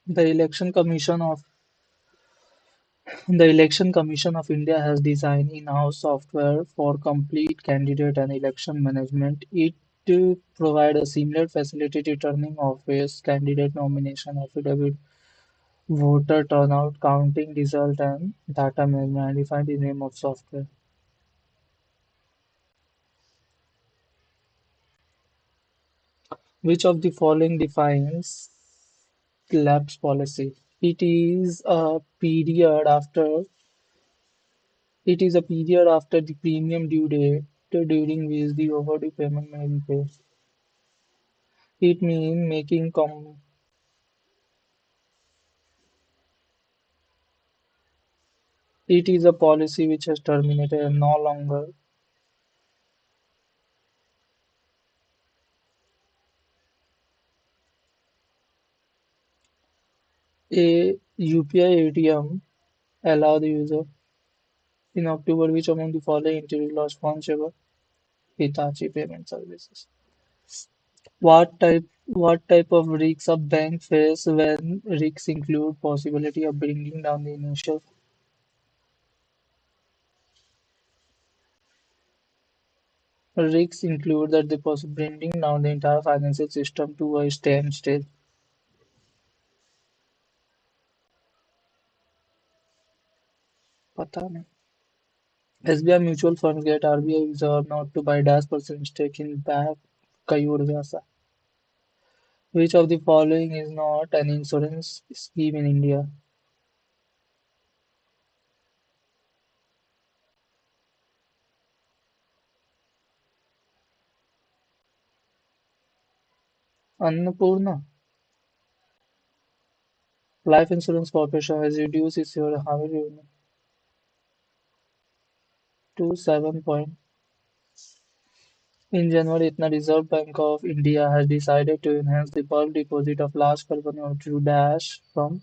The Election Commission of The Election Commission of India has designed in-house software for complete candidate and election management. It provides a seamless facility returning office, candidate nomination affidavit, voter turnout, counting result, and data management. I define the name of software. Which of the following defines lapse policy? It is a period after it is a period after the premium due date during which the overdue payment may be paid. It means making it is a policy which has terminated and no longer a UPI ATM allow the user in October which among the following entity lost funds ever Hitachi Payment Services. What type of risks a bank face when risks include possibility of bringing down the initial risks include that the bringing down the entire financial system to a standstill. पता नहीं. SBI mutual funds get RBI reserve not to buy dash% stake in bank Kayur Vyasa. Which of the following is not an insurance scheme in India? Annapurna. Life Insurance Corporation has reduced its revenue to 7 point. In January, Itna Reserve Bank of India has decided to enhance the bulk deposit of large company of to dash from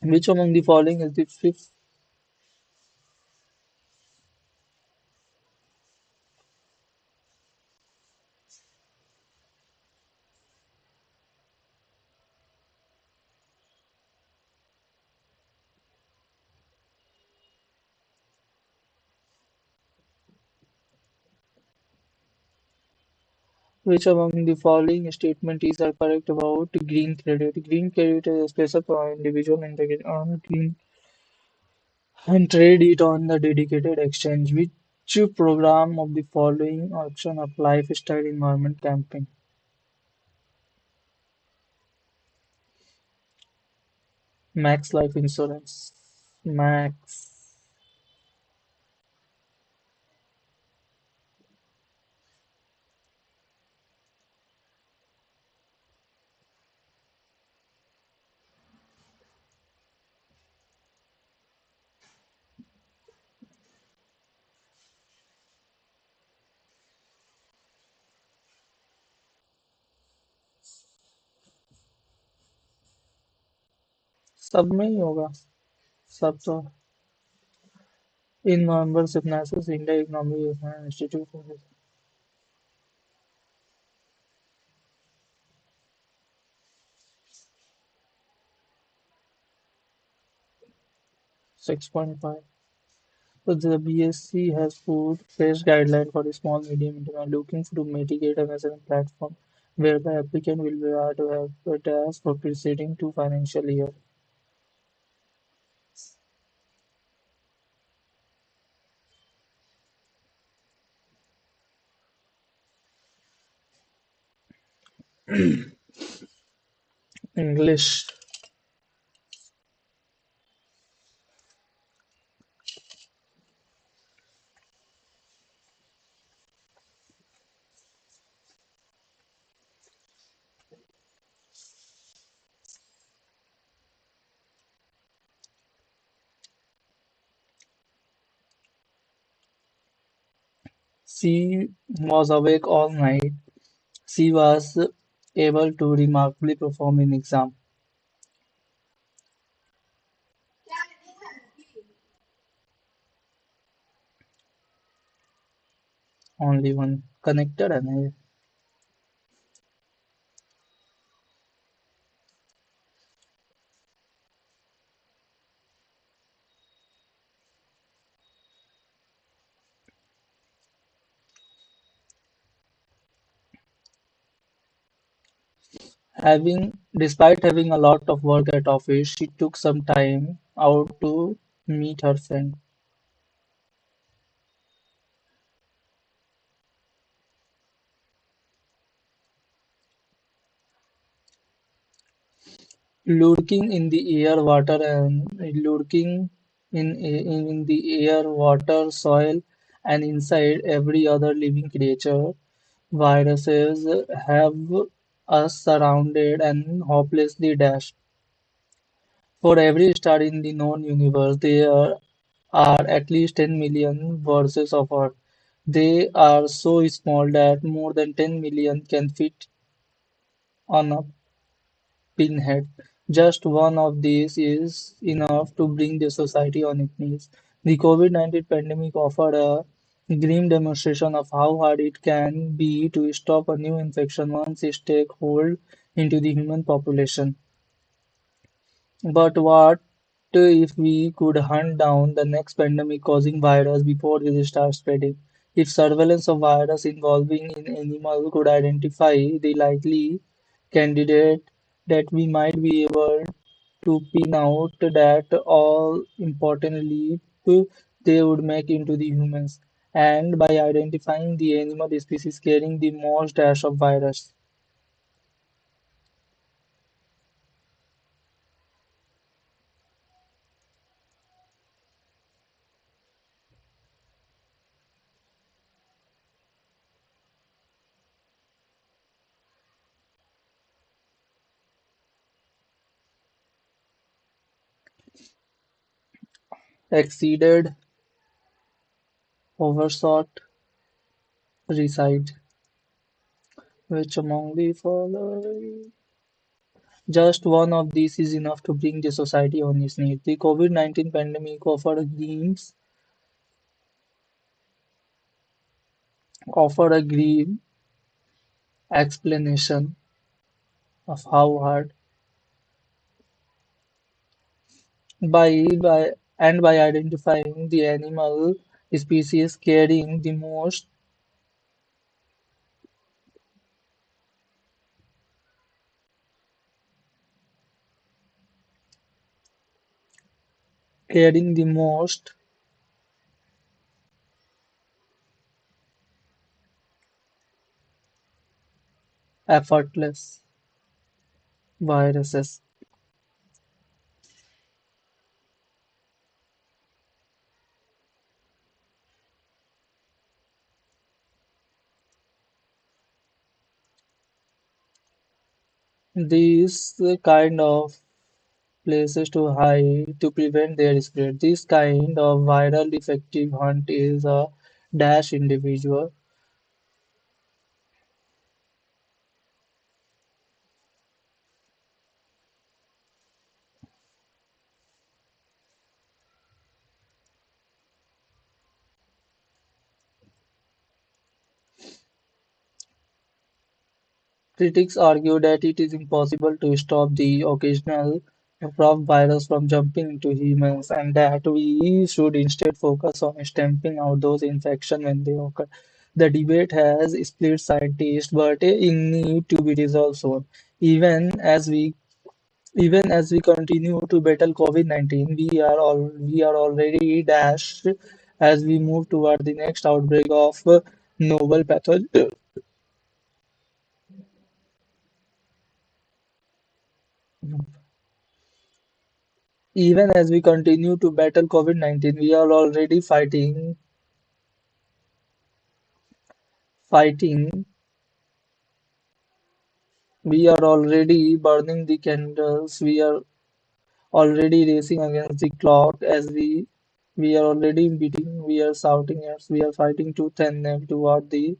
Which among the following is the fifth Which among the following statement is correct about green credit? Green credit is a special for individual and on green and trade it on the dedicated exchange. Which program of the following option of lifestyle environment campaign? Max Life Insurance. Max. सब में ही होगा सब तो in November से नासिस India economic institute 6.5. So the BSc has put fresh guideline for the small medium enterprise looking to mitigate a messaging platform whereby applicant will be allowed to have a task for preceding two financial year. English. She was awake all night. She was able to remarkably perform in exam. Only one connected and despite having a lot of work at office, she took some time out to meet her friend. Lurking in the air, water, and lurking in the air, water, soil, and inside every other living creature, viruses have us surrounded and hopelessly dashed. For every star in the known universe, there are at least 10 million versions of Earth. They are so small that more than 10 million can fit on a pinhead. Just one of these is enough to bring the society on its knees. The COVID-19 pandemic offered a grim demonstration of how hard it can be to stop a new infection once it takes hold into the human population. But what if we could hunt down the next pandemic causing virus before they start spreading? If surveillance of virus involving in animal could identify the likely candidate, that we might be able to pin out that all importantly they would make into the humans, and by identifying the animal species carrying the most dash of virus. Exceeded, overshot, reside. Which among the following? Just one of these is enough to bring the society on its knees. The COVID-19 pandemic offered a grim explanation of how hard by identifying the animal species carrying the most effortless viruses. These kind of places to hide to prevent their spread. This kind of viral effective hunt is a dash individual. Critics argue that it is impossible to stop the occasional crop virus from jumping into humans and that we should instead focus on stamping out those infections when they occur. The debate has split scientists, but it need to be resolved soon. Even as we Even as we continue to battle COVID-19, we are already dashed as we move toward the next outbreak of novel pathogen. Even as we continue to battle COVID-19, fighting, we are already burning the candles, we are already racing against the clock we are already beating, we are shouting as we are fighting tooth and nail toward the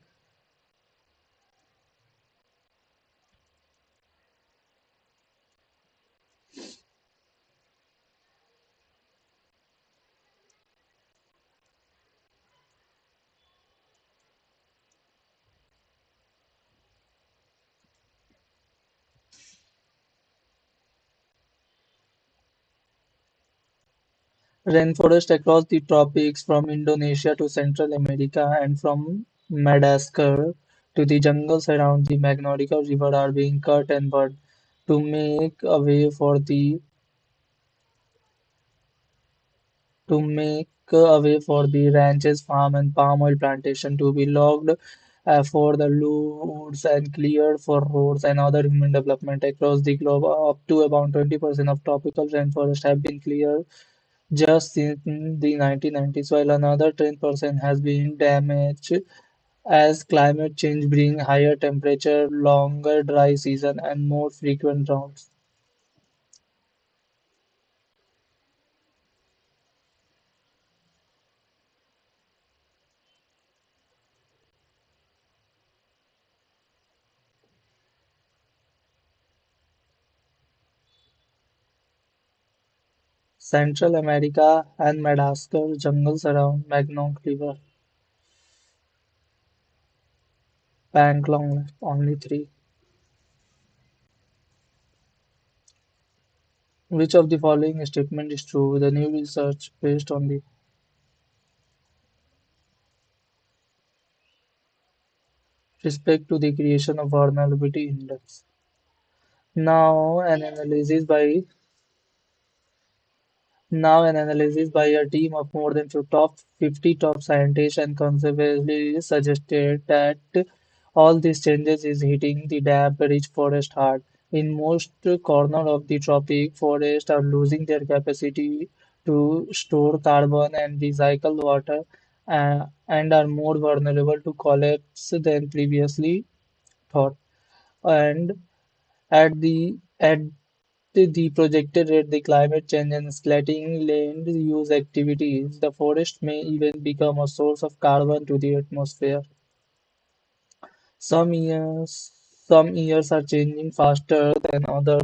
rainforest across the tropics from Indonesia to Central America and from Madagascar to the jungles around the Magnolia River are being cut and burned to make a way for the ranches, farm and palm oil plantation to be logged for the loots and cleared for roads and other human development across the globe. Up to about 20% of tropical rainforests have been cleared just since the 1990s, while another 10% has been damaged as climate change brings higher temperature, longer dry season, and more frequent droughts. Central America and Madagascar jungles around Magnock River, bank long left, only three. Which of the following statement is true? The new research based on the respect to the creation of vulnerability index. Now an analysis by Now an analysis by a team of more than 50 top scientists and conservatively suggested that all these changes is hitting the damp-rich forest hard. In most corners of the tropic, forests are losing their capacity to store carbon and recycle water and are more vulnerable to collapse than previously thought. And at the projected rate, the climate change and escalating land use activities, the forest may even become a source of carbon to the atmosphere. Some years, some years are changing faster than others.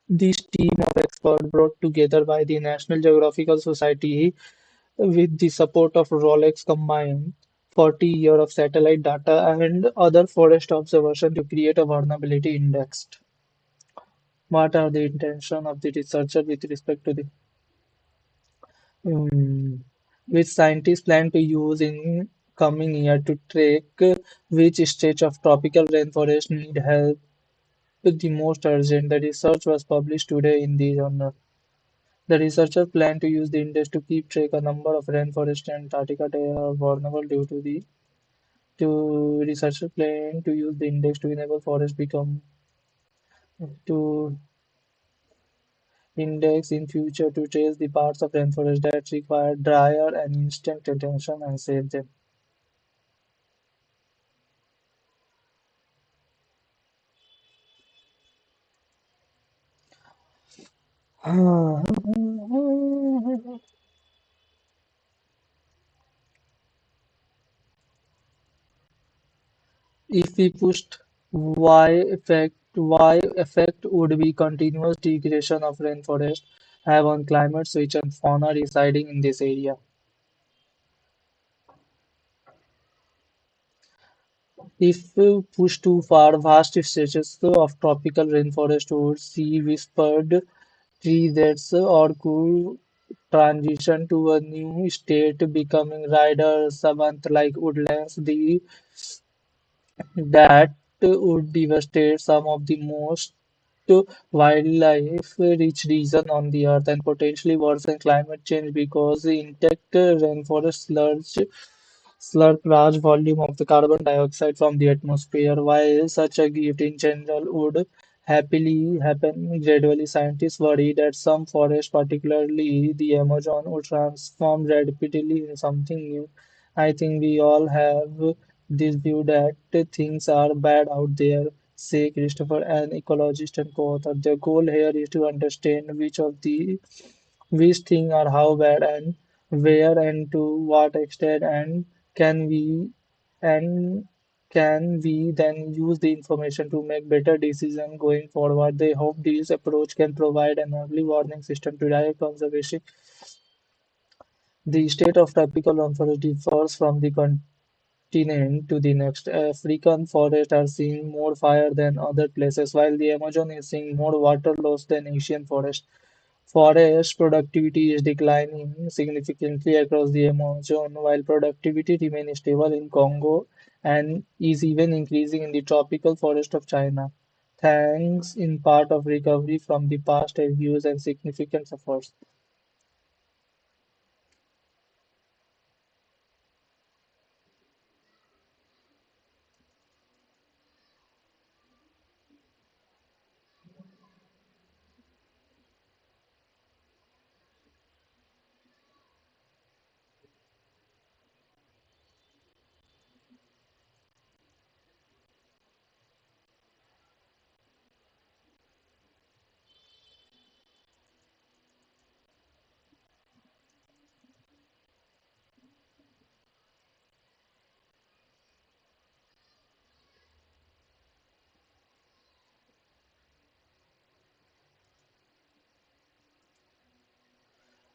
This team of experts brought together by the National Geographical Society with the support of Rolex combined 40 years of satellite data and other forest observation to create a vulnerability index. What are the intention of the researcher with respect to the um, which scientists plan to use in coming year to track which stage of tropical rainforest need help the most urgent. The research was published today in the journal. The researchers plan to use the index to keep track a number of rainforests in Antarctica that are vulnerable due to the to researchers plan to use the index to enable forests become to index in future to trace the parts of rainforest that require drier and instant attention and save them. If we pushed y effect would be continuous degradation of rainforest have on climate switch and fauna residing in this area. If we push too far, vast stretches of tropical rainforest would see whispered trees that or could transition to a new state, becoming rider savant like woodlands. That would devastate some of the most wildlife-rich region on the earth and potentially worsen climate change because the intact rainforest slurp large volume of the carbon dioxide from the atmosphere. While such a gift in general would happily happen gradually, scientists worry that some forests, particularly the Amazon, would transform rapidly in something new. I think we all have this view that things are bad out there, say Christopher, an ecologist and co-author. The goal here is to understand which thing are how bad and where and to what extent can we and can we then use the information to make better decisions going forward. They hope this approach can provide an early warning system to direct conservation. The state of tropical rainforest differs from the continent to the next. African forests are seeing more fire than other places, while the Amazon is seeing more water loss than Asian forest. Forest productivity is declining significantly across the Amazon, while productivity remains stable in Congo and is even increasing in the tropical forest of China, thanks in part of recovery from the past abuse and significant efforts.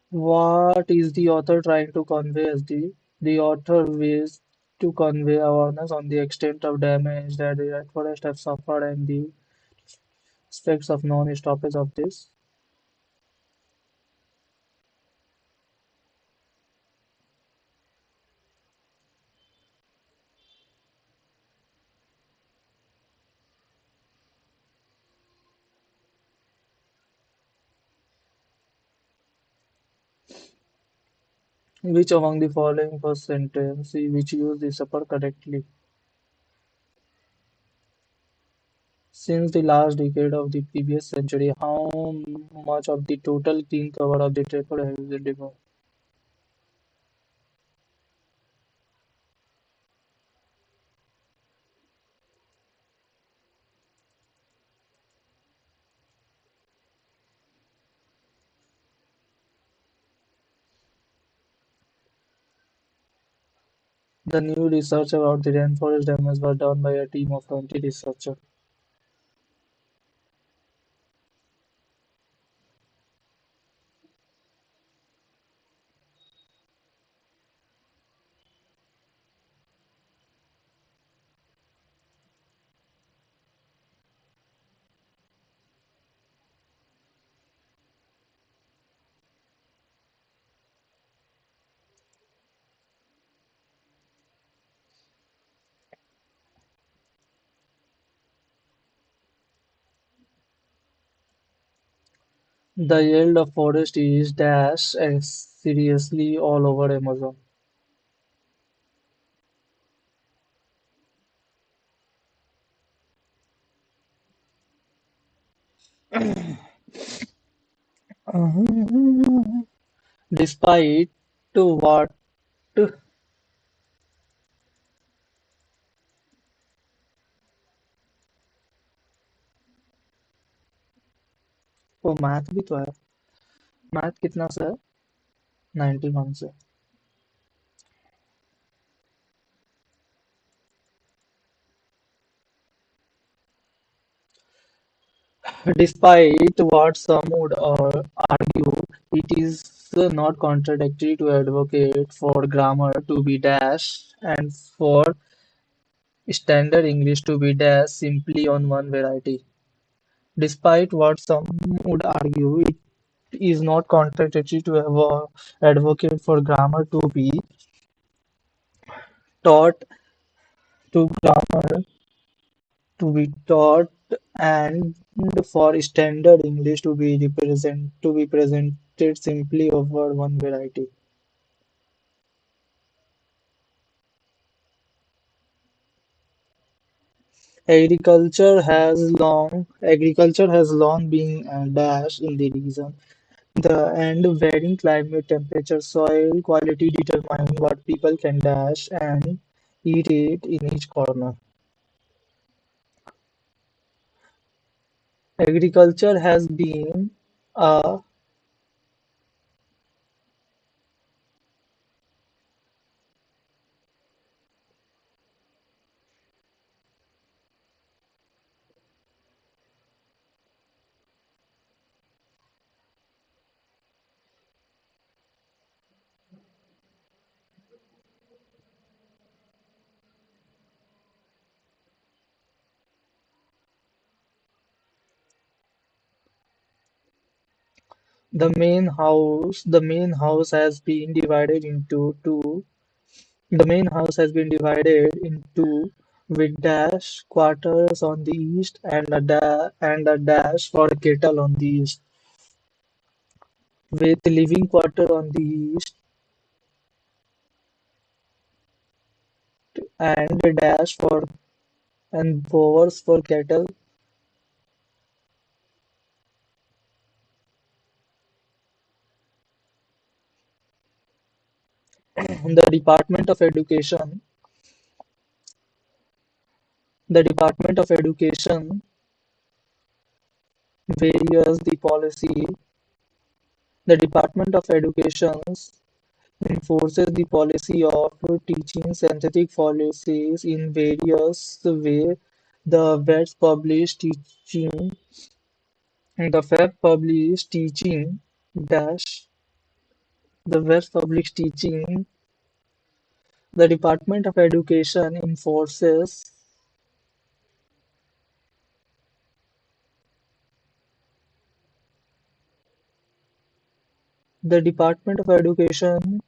What is the author trying to convey, SD? The author wishes to convey awareness on the extent of damage that the rainforest have suffered and the aspects of non-stoppage of this. Which among the following first sentence which use the supper correctly? Since the last decade of the previous century, how much of the total green cover of the territory has been removed? The new research about the rainforest damage was done by a team of 20 researchers. The yield of forest is dash and seriously all over Amazon. Despite what वो math भी तो है math कितना से है 91 से despite what some would argue it is not contradictory to advocate for grammar to be dash and for standard English to be dash simply on one variety. Despite what some would argue, it is not contradictory to advocate for grammar taught grammar to be taught and for standard English to be presented simply over one variety. Agriculture has long been a dash in the region. The and varying climate, temperature, soil quality determine what people can dash and eat it in each corner. Agriculture has been a the main house has been divided into two. The main house has been divided into with dash quarters on the east and and a dash for cattle on the east, with living quarter on the east and a dash for and bovers for cattle. The Department of Education, the Department of Education varies the policy. The Department of Education enforces the policy of teaching synthetic policies in various ways. The vets publish teaching the Fed published teaching dash the vets published teaching the Department of Education enforces the Department of Education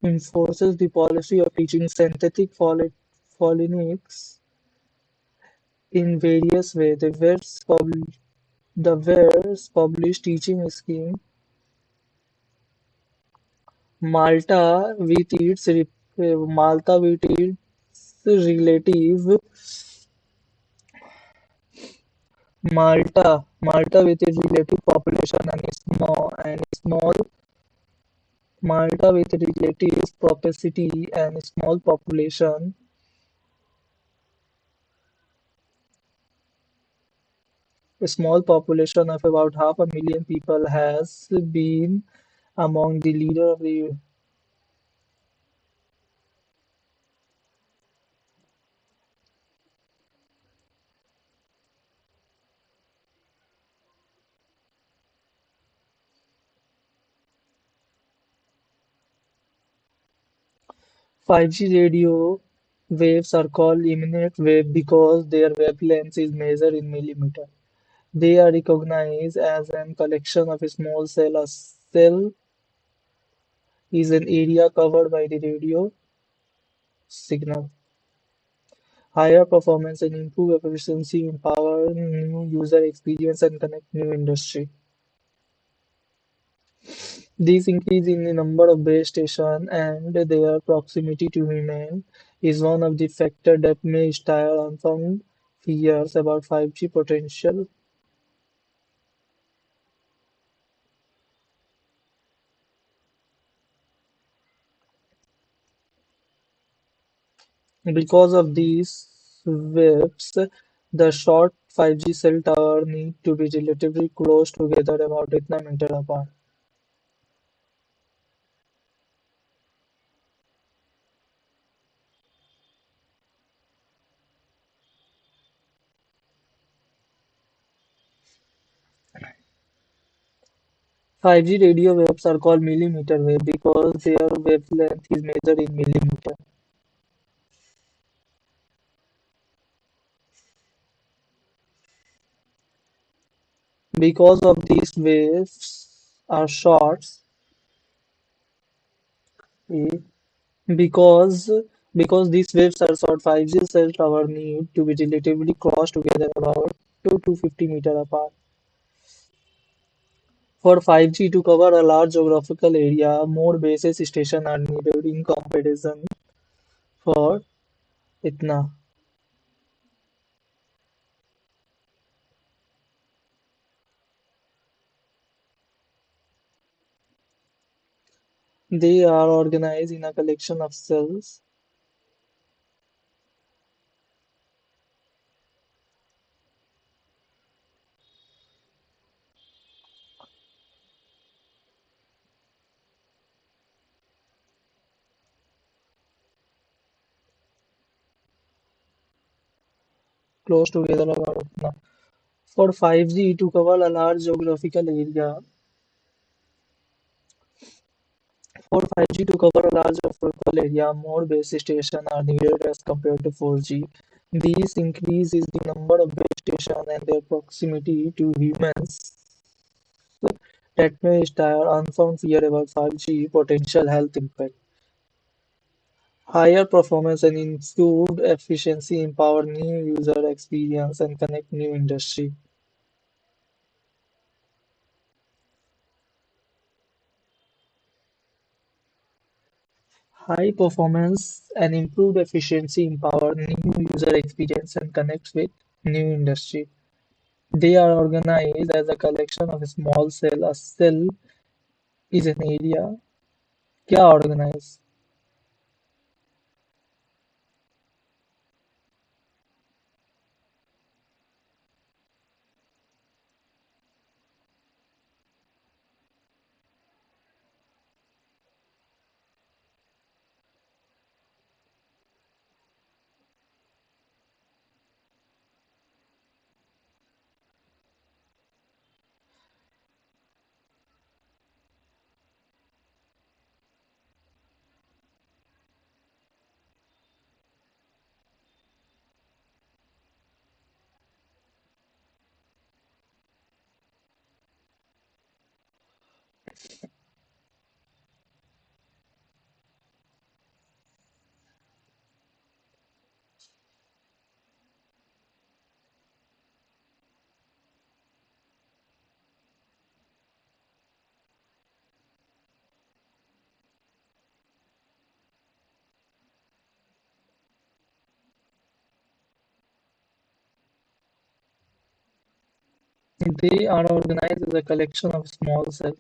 enforces the policy of teaching synthetic phonics in various ways. The vets published teaching scheme Malta with its Malta with its relative Malta with its relative population and small Malta with relative propensity and a small population of about half a million people has been among the leader of the 5G radio waves are called imminent wave because their wavelength is measured in millimeter. They are recognized as an collection of small cell. A cell is an area covered by the radio signal. Higher performance and improve efficiency empower new user experience and connect new industry. This increase in the number of base stations and their proximity to human is one of the factors that may stir unfounded fears about 5G potential. Because of these WIPs, the short 5G cell tower need to be relatively close together, about Itna meter apart. 5G radio waves are called millimeter wave because their wavelength is measured in millimeter. Because of these waves are short, eh, because because these waves are short, 5G cell tower need to be relatively close together, about 2 to 50 meter apart. For 5G to cover a large geographical area, more base stations are needed in comparison for Itna. They are organized in a collection of cells close together about Itna. For 5G to cover a large geographical area, for 5G to cover a large geographical area, more base stations are needed as compared to 4G. This increases the number of base stations and their proximity to humans that may stir unfounded fear about 5G potential health impact. Higher performance and improved efficiency empower new user experience and connect new industry. High performance and improved efficiency empower new user experience and connect with new industry. They are organized as a collection of small cell. A cell is an area. क्या organize? They are organized as a collection of small cells.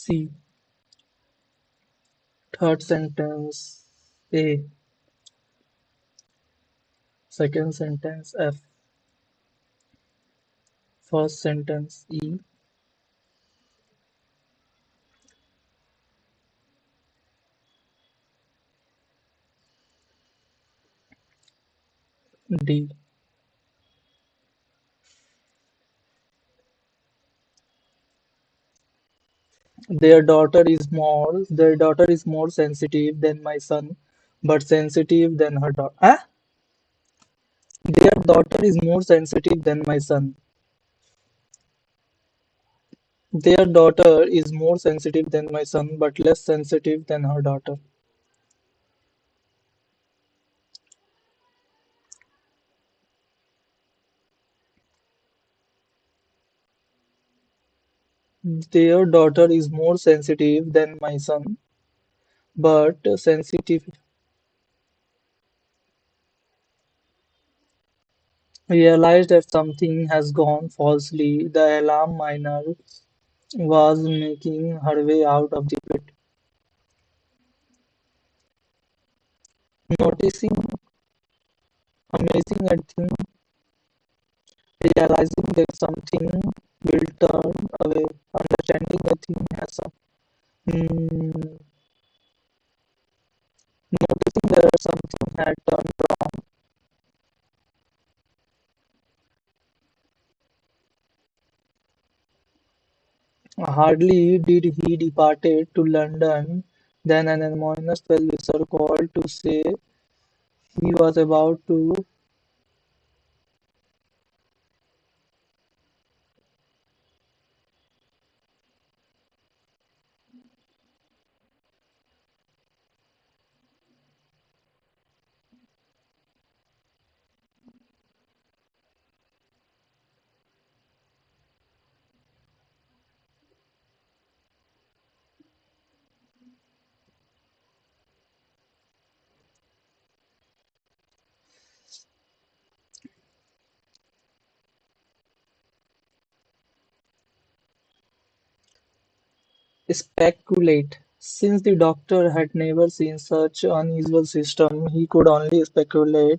C. Third sentence A. Second sentence F. First sentence E. D. Their daughter is more sensitive than my son, but sensitive than her daughter. Ah? Their daughter is more sensitive than my son. Their daughter is more sensitive than my son, but less sensitive than her daughter. Their daughter is more sensitive than my son, but sensitive realized that something has gone falsely. The alarm miner was making her way out of the pit, noticing amazing at thing, realizing that something will turn away, understanding that thing has some, mm, noticing that something had turned wrong. Hardly did he departed to London than an anonymous well-wisher called to say he was about to speculate. Since the doctor had never seen such unusual system, he could only speculate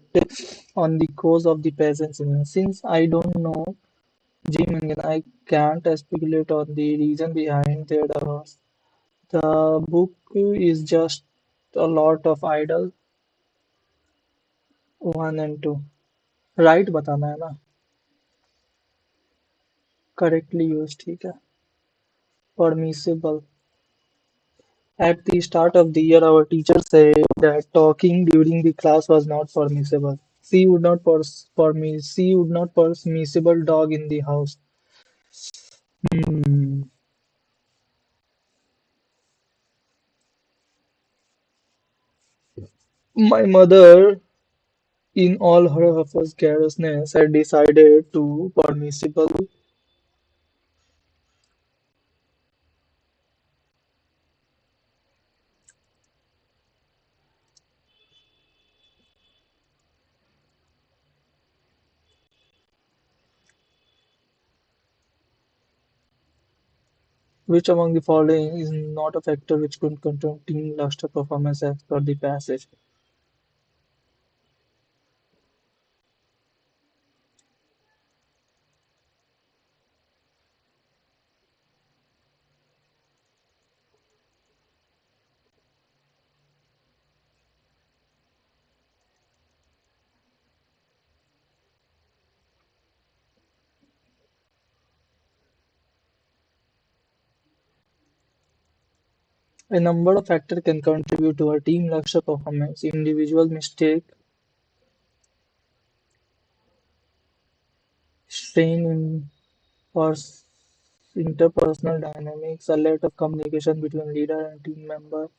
on the cause of the patient's illness. Since I don't know Jim England, I can't speculate on the reason behind their divorce. The book is just a lot of idle one and two. Right बताना है ना correctly use ठीक है permissible At the start of the year, our teacher said that talking during the class was not permissible. She would not permissible dog in the house. Hmm. My mother, in all her carelessness, had decided to permissible, which among the following is not a factor which could control team luster performance as per the passage. A number of factors can contribute to a team luster performance. Individual mistake, strain in pers- interpersonal dynamics, a lack of communication between leader and team member,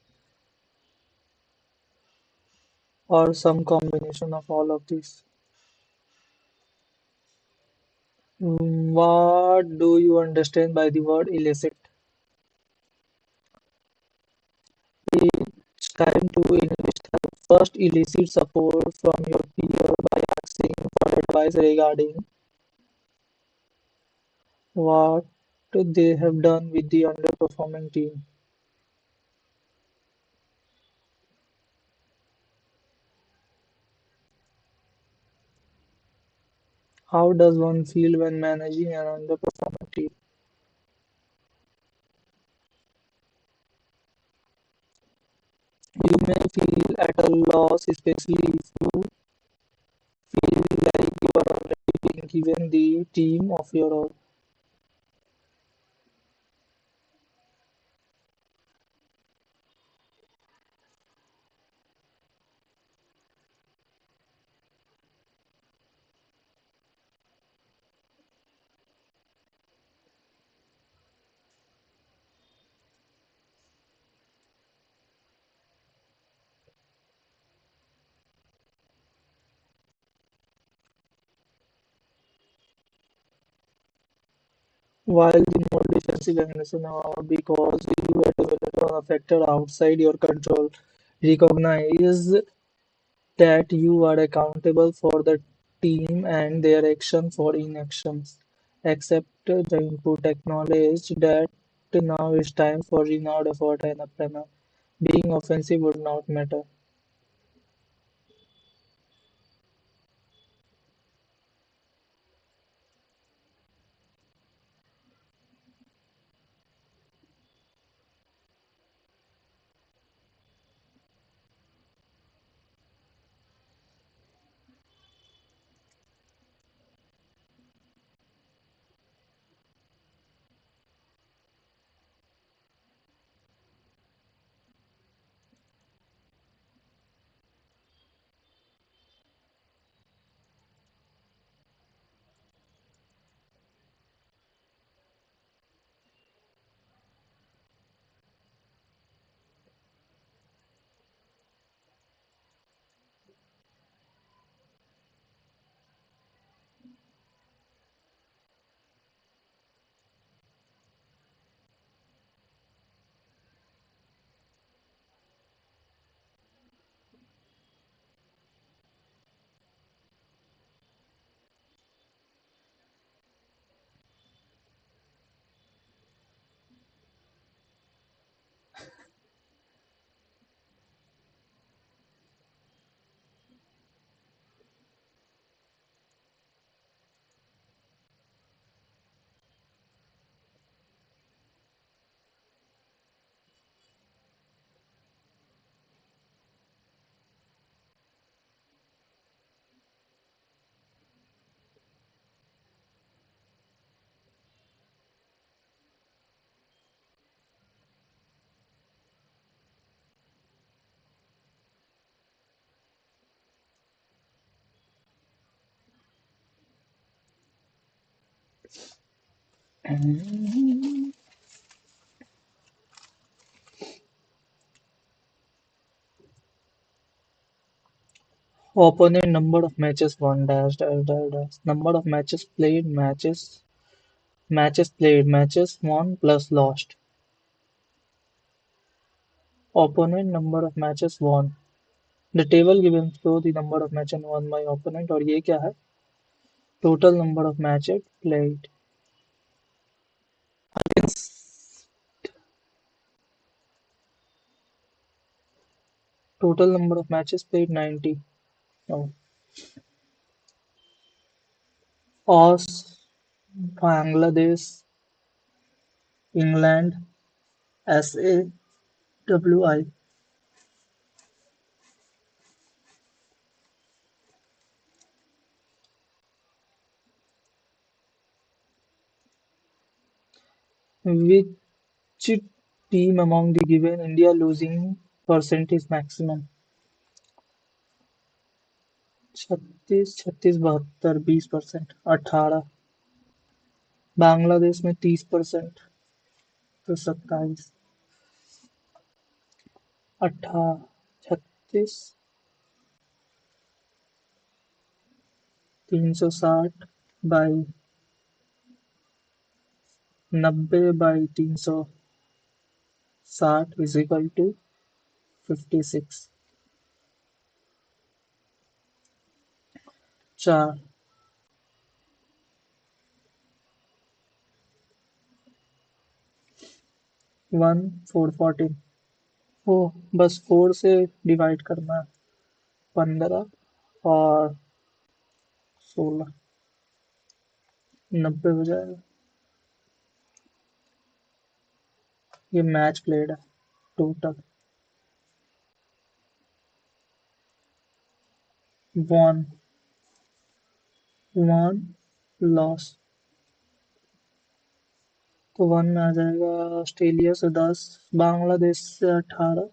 or some combination of all of these. What do you understand by the word illicit? Each time to enlist help, first elicit support from your peer by asking for advice regarding what they have done with the underperforming team. How does one feel when managing an underperforming team? You may feel at a loss, especially if you feel like you are already being given the team of your own. While the more defensive aggression are because you are developed or affected outside your control, recognize that you are accountable for the team and their action for inactions. Accept the input, acknowledge that now is time for renewed effort and a planner. Being offensive would not matter. Opponent number of matches won dash dash dash dash. Number of matches won plus lost. Opponent number of matches won. The table given show the number of matches won by opponent और ये क्या है? Total number of matches played. Against total number of matches played 90. Oh. Aus, Bangladesh, England, SAWI. Which team among the given India losing percentage maximum? 36, 36, 72, 20%, 18। Bangladesh में 30%, तो 27, 18, 36, 360 by 90/360 is equal to 56। 4, 1, 4, 14। ओ बस 4 से divide करना है, 15 और 16, 90 हो जाएगा। ये मैच प्लेड है टोटल। One, one, loss. तो वन में आ जाएगा ऑस्ट्रेलिया से 10, बांग्लादेश से 18,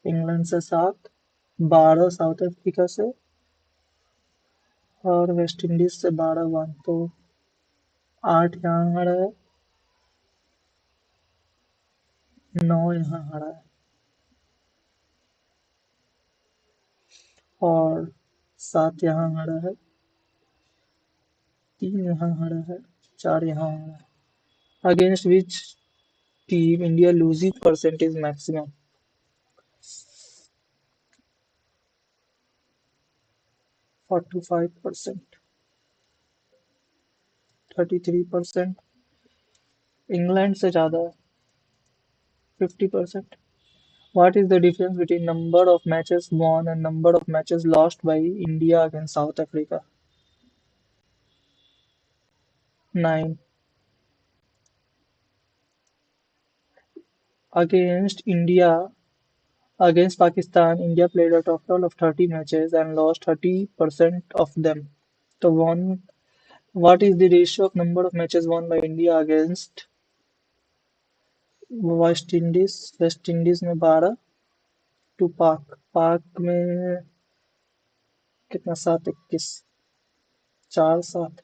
इंग्लैंड से 7, 12 साउथ अफ्रीका से और वेस्ट इंडीज से 12 वन, तो 8 यहाँ हरा है, 9 यहाँ हरा है और 7 यहाँ हरा है, 3 यहाँ हरा है, 4 यहाँ हरा है। Against which team India losing percentage maximum? 45%, 33%, England से ज्यादा है, 50%. What is the difference between number of matches won and number of matches lost by India against South Africa? 9. Against India, against Pakistan, India played a total of 30 matches and lost 30% of them. So what is the ratio of number of matches won by India against West Indies? West Indies में 12 to पाक, पाक में कितना, 7-21, 4-7.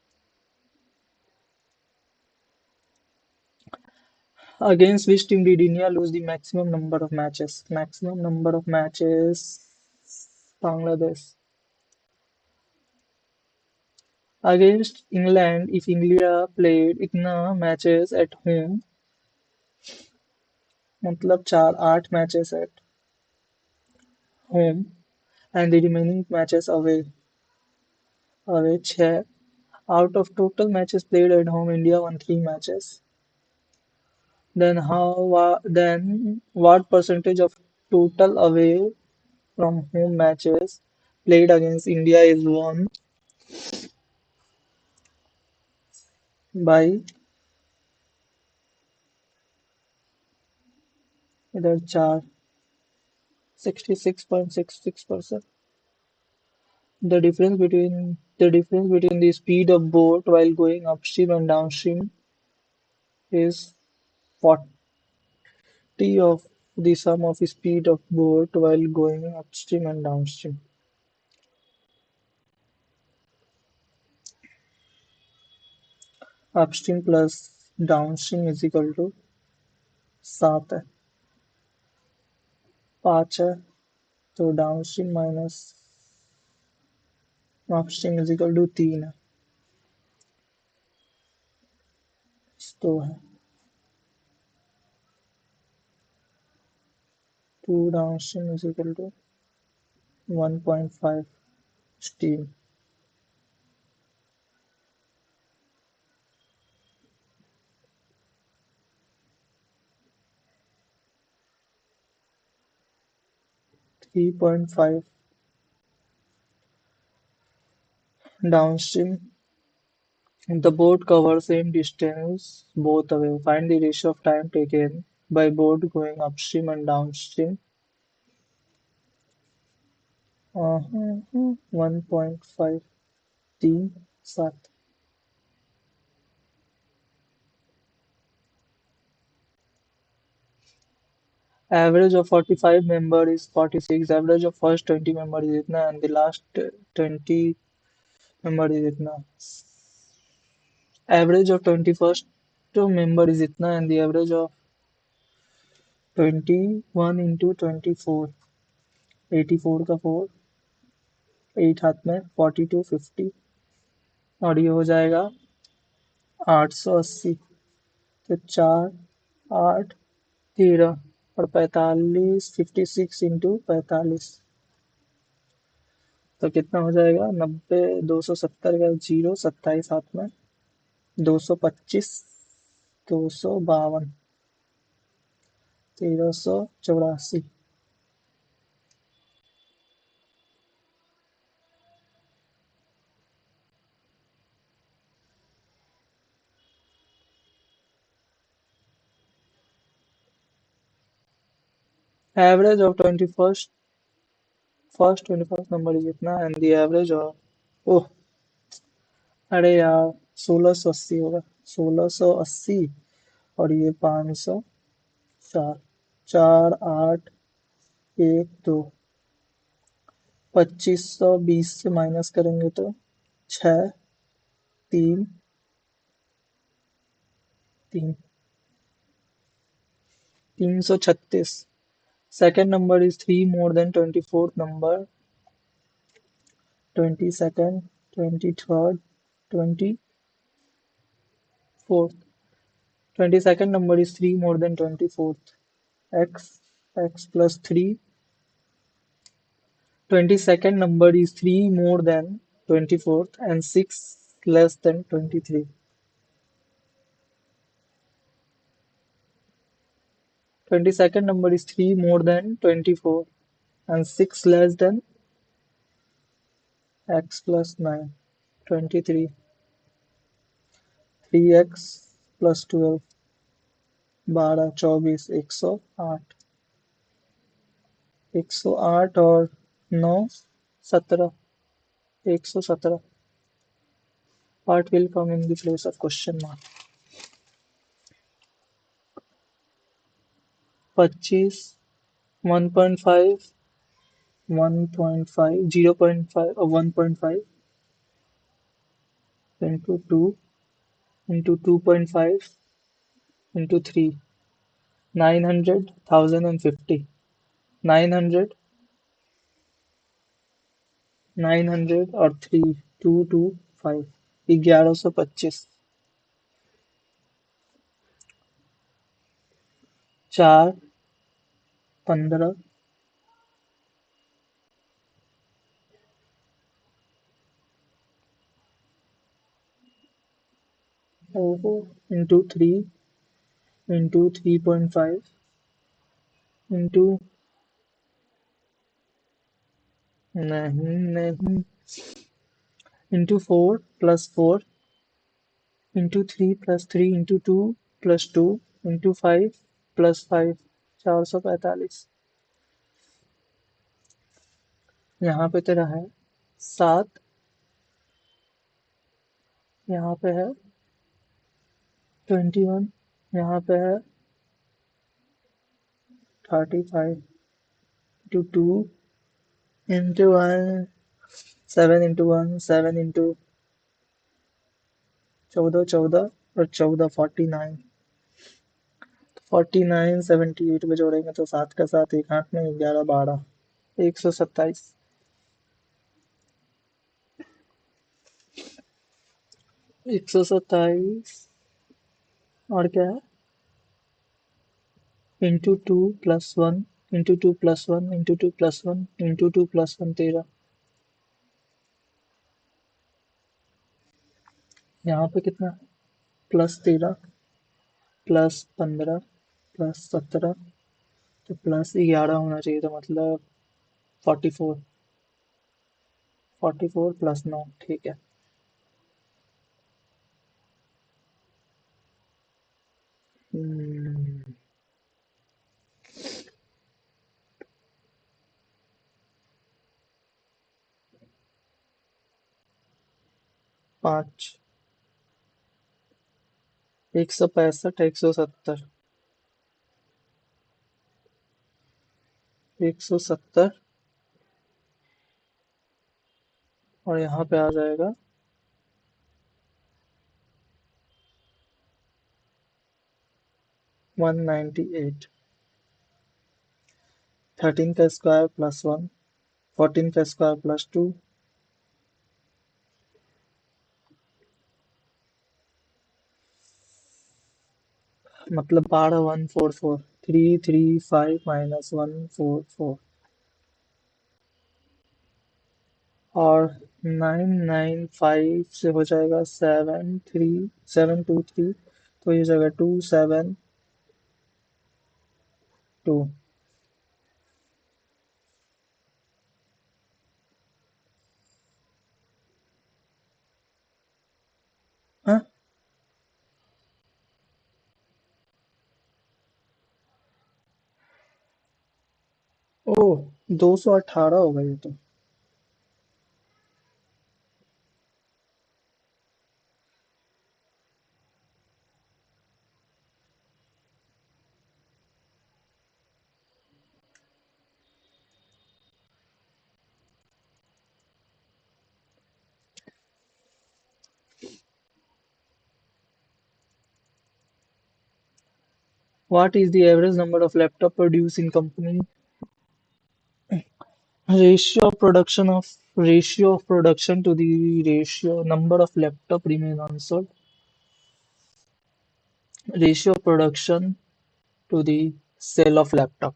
Against which team did India lose the maximum number of matches? Maximum number of matches, Bangladesh. Against England, if India played Itna matches at home, मतलब 8 matches at home and the remaining matches away 6. Out of total matches played at home, India won 3 matches. Then what percentage of total away from home matches played against India is won by इधर 4, 66.66%. The difference between the speed of boat while going upstream and downstream is 40 of the sum of speed of boat while going upstream and downstream. Upstream plus downstream is equal to 7 है, 5 है, तो downstream minus upstream is equal to 3 है, तो है 2 downstream is equal to 1.5 steam. 3.5 downstream. The boat covers same distance both away. Find the ratio of time taken by boat going upstream and downstream. 1.5, 3, 7. Average of 45 member is 46. Average of first 20 member is itna and the last 20 member is itna. Average of 21st member is itna and the average of 21 into 24. 84 का 4, 8 हाथ में 42, 50 और ये हो जाएगा 880. तो 4, 8, 13 और 45, 56 into 45, तो कितना हो जाएगा 90, 270 का 0, 27 हाथ में 225, 252, 1384. Average of 21st number is इतना and the average of, ओह अरे यार 1680 होगा, 1680 और ये 504, 4, 8, 1, 2, 2520 से माइनस करेंगे तो 6, 3, 3, 336. Second number is 3 more than 24th number, 22nd, 23rd, 24th. 22nd number is 3 more than 24th. X plus 3. 22nd number is 3 more than 24th and 6 less than 23. 22nd number is 3 more than 24 and 6 less than x plus 9. 23. 3x plus 12. 12, 24, 108. 108 और 9, 17. 117. What will come in the place of question mark? 25, 1.5, 1.5, 0.5 or 1.5 into 2 into 2.5 into 3. 900, 1050. 900, 900 और 3, 225. 1125. 4, 15. Into 3 into 3.5 into नहीं नहीं into 4 plus 4 into 3 plus 3 into 2 plus 2 into 5 plus 5. 445. यहाँ पे तेरा है 7. यहाँ पे है 21. यहाँ पे है 35 into 2 into 1. 7 into 1, 7 into 14, 14 और 14, 49. 49, 78 में जोड़ेंगे तो 7 का 7, एक हाथ में 11, 12. 127. 127 और क्या है? Into 2 plus 1 into 2 plus 1 into 2 plus 1 into 2 plus 1, 13. यहाँ पे कितना? प्लस 13 प्लस 15 प्लस 17 तो प्लस 11 होना चाहिए, तो मतलब 44. 44 प्लस 9. ठीक है. हम्म, 5. 165, 170. 170 और यहाँ पे आ जाएगा 198. 13 का स्क्वायर प्लस 1. 14 का स्क्वायर प्लस 2. मतलब 12, 144. 335 माइनस 144 और 995 से हो जाएगा 73723, तो ये जगह 272. हाँ. ओह, 218 हो गई तो. What is the average number of laptop produced in company? Ratio of production to the ratio number of laptop remain unsold. Ratio of production to the sale of laptop.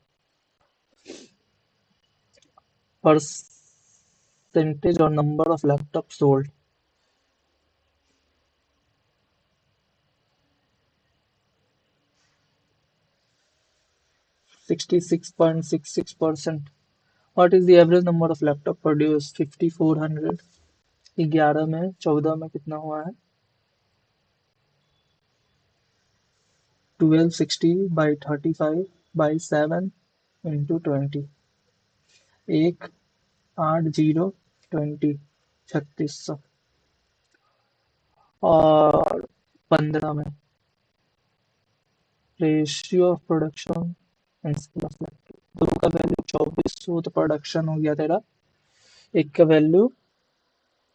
Percentage or number of laptops sold. 66.66%. What is the average number of laptop produced? 5400. 11 में 14 में कितना हुआ है? 1260 by 35 by 7 into 20. 180 20 3600. और 15 में ratio of production and sale of laptop. दो का value 2400 तो प्रोडक्शन हो गया तेरा। एक का value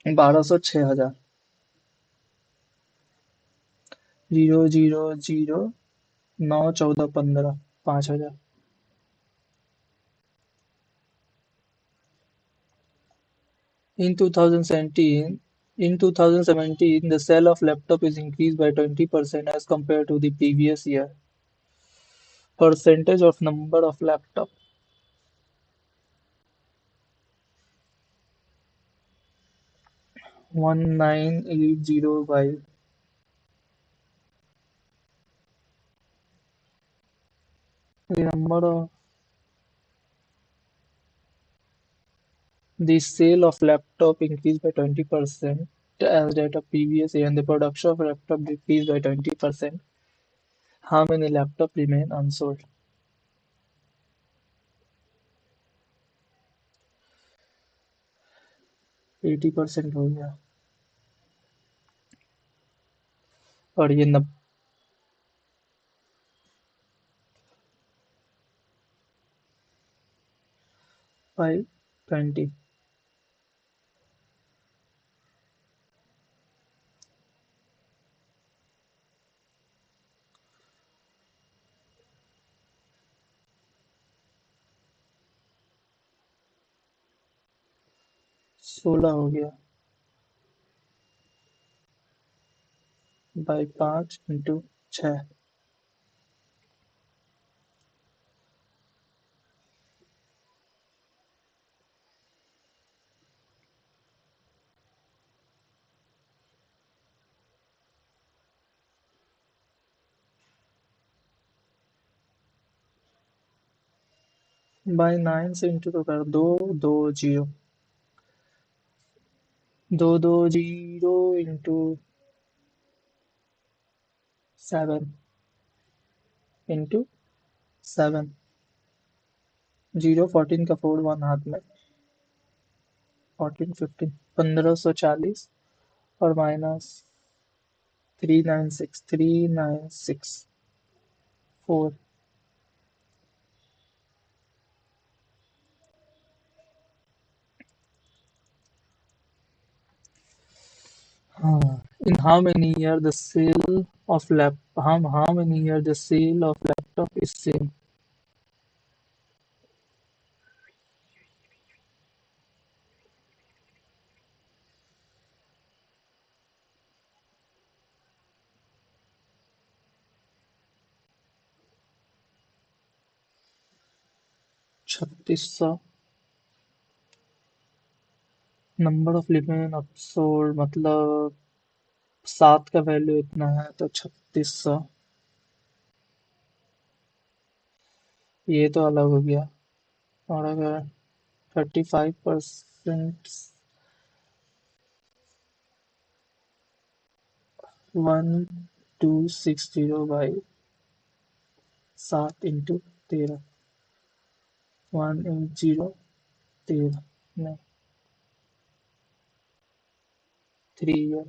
1200 6000। 0 0 0 9 14 15 5000। In 2017, the sale of laptop is increased by 20% as compared to the previous year. Percentage of number of laptop. 1980 by the number of the sale of laptop increased by 20% as that of previous year, and the production of laptop decreased by 20%. How many laptop remain unsold? 80% हो गया। और ये 90 by 20। 16 हो गया by 5 into 6। Bye 9 से into तो कर 2 2 0। 2 2 0 into 7 into 7। 0 14 का 4 1 हाथ में। 14 15 1540 और minus 3964। In how many years the sale of how many years the sale of laptop is same? 3600। Number of लिमेन अपसोल्ड मतलब 7 का वैल्यू इतना है तो 3600। ये तो अलग हो गया। और अगर 35% 1260 बाई 7 इंटू 13। 180 13 नहीं 3 year।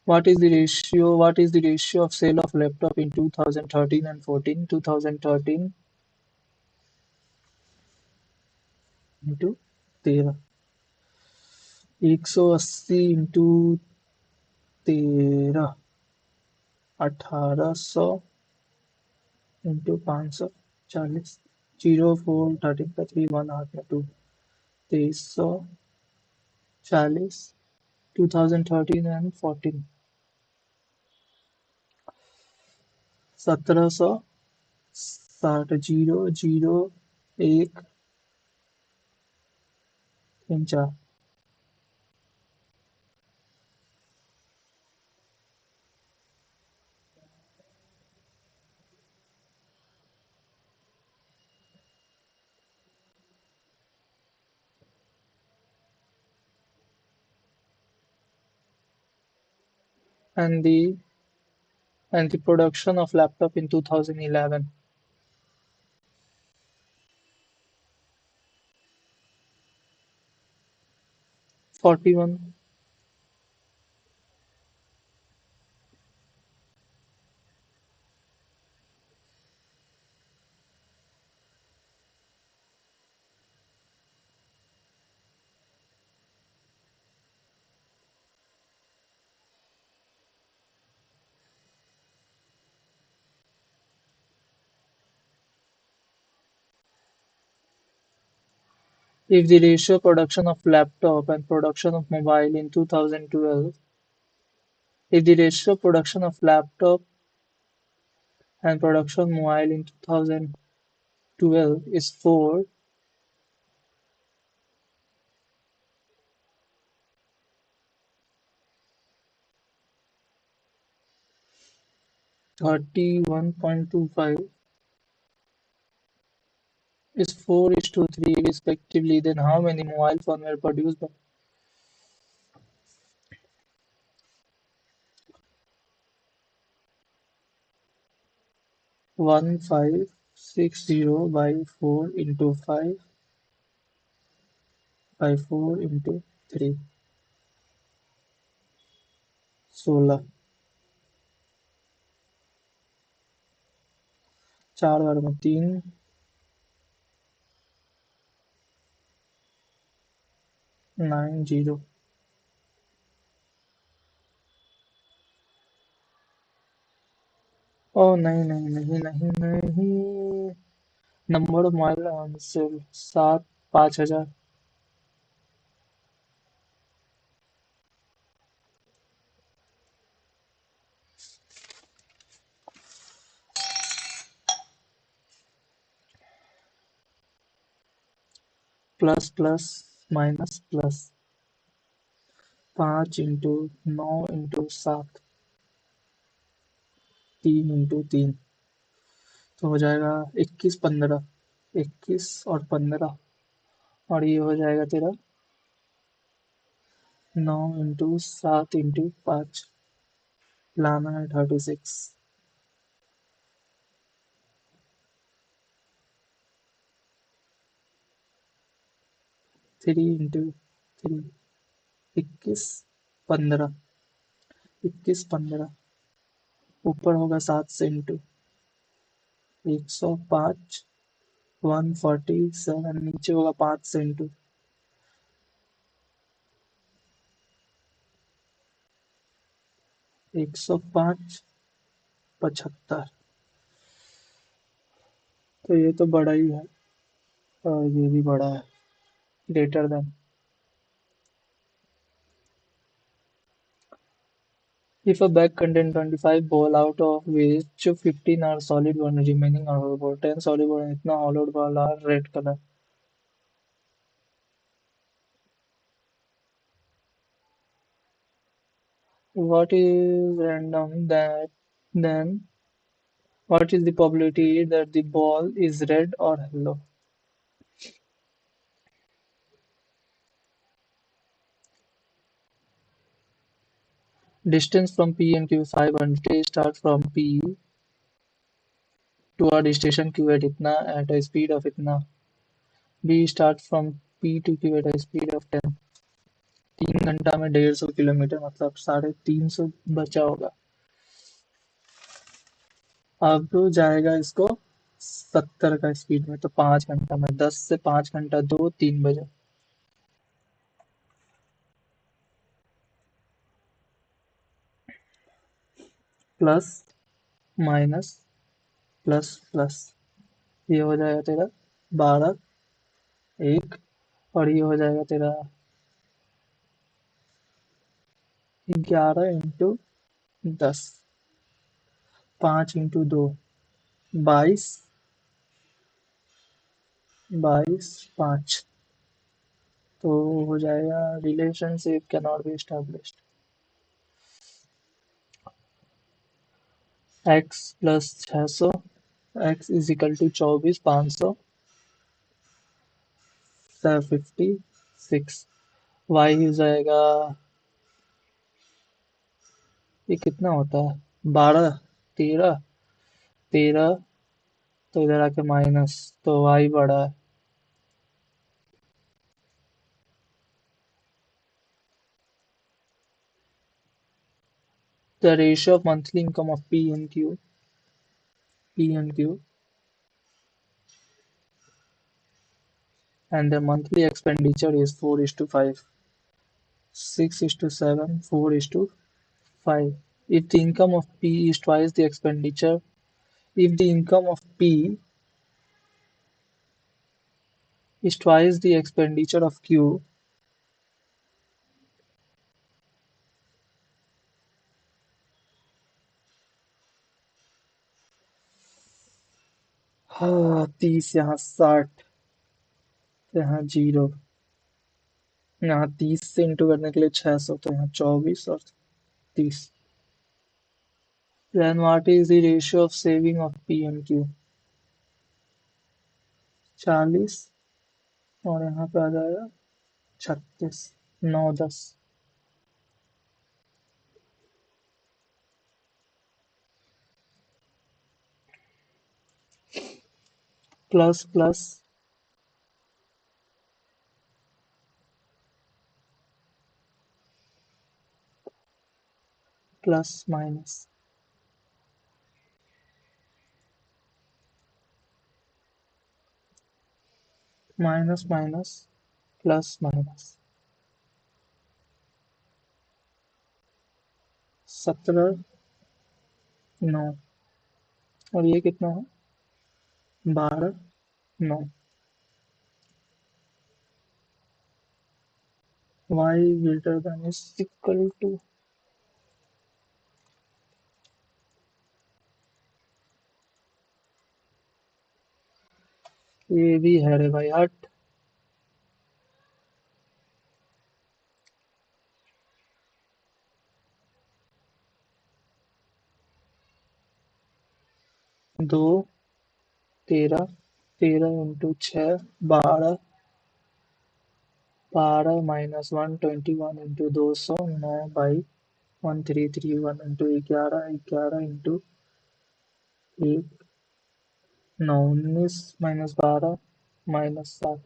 What is the ratio of sale of laptop in 2013 and 14? 2013 into 13। 180 into 13। 1800 into 540। 04 13 का 3 1 हाथ में 2। 2340 2013 एंड 14। 1760 जीरो जीरो एक तीन चार। and the and the production of laptop in 2011. 41. If the ratio production of laptop and production of mobile in 2012 if the ratio production of laptop and production mobile in 2012 is 4, 31.25 is 4 is to 3 respectively, then how many mobile phones were produced by 1560 by 4 into 5 by 4 into 3, 16। 4 बार में 3, 90। ओ नहीं नहीं नहीं नहीं नहीं, number of mobile answer 7, 5000। Plus plus minus plus 5 into 9 into 7, 3 into 3, तो हो जाएगा 21 15, 21 और 15, और ये हो जाएगा तेरा 9 इंटू 7 इंटू 5, लाना है 36। 3 इंटू 3, 21 15, 21 15, ऊपर होगा 7 से इंटू 105, 147, नीचे होगा 5 से इंटू 105, 75। तो ये तो बड़ा ही है, और ये भी बड़ा है, greater than. If a bag contains 25 balls, out of which 15 are solid, one remaining are hollow ball, 10 solid ball and Itna hollow ball are red color. What is random that then what is the probability that the ball is red or yellow? Distance from P and Q 500, start from P to our station Q at Itna at a speed of Itna. B start from P to Q at a speed of 10। 3 घंटा में 150 kilometre, मतलब 350 बचा होगा। अब जाएगा इसको 70 का speed में, तो 5 घंटा में 10 से 5 घंटा 2 3 बजे। प्लस माइनस प्लस प्लस, ये हो जाएगा तेरा 12 1, और ये हो जाएगा तेरा 11 × 10, 5 × 2, 22, 5 तो हो जाएगा relationship can not be established. x plus 600, x is equal to 24, 500, 56। y हो जाएगा, ये कितना होता है, 12, 13, 13, तो इधर आके माइनस, तो y बड़ा है। The ratio of monthly income of P and Q and their monthly expenditure is 4:5, 6:7, 4:5. If the income of P is twice the expenditure, if the income of P is twice the expenditure of Q, हाँ 30 यहाँ 60, तो यहाँ 0, यहाँ 30 से into करने के लिए 600, तो यहाँ 24 और 30। Then what is the ratio of saving of P and Q? 40, और यहाँ पे आ जाएगा 36, 9, 10, plus plus plus minus, minus minus plus minus, 17, 9, और ये कितना है, 12, 9। y greater than is equal to, ये भी है रे भाई, 8, 2, 13, 13 into 6, 12, 12 minus 1, 21 into 200, 9/1331 into 11, 11 into 1, 9, 19 minus 12 minus 7।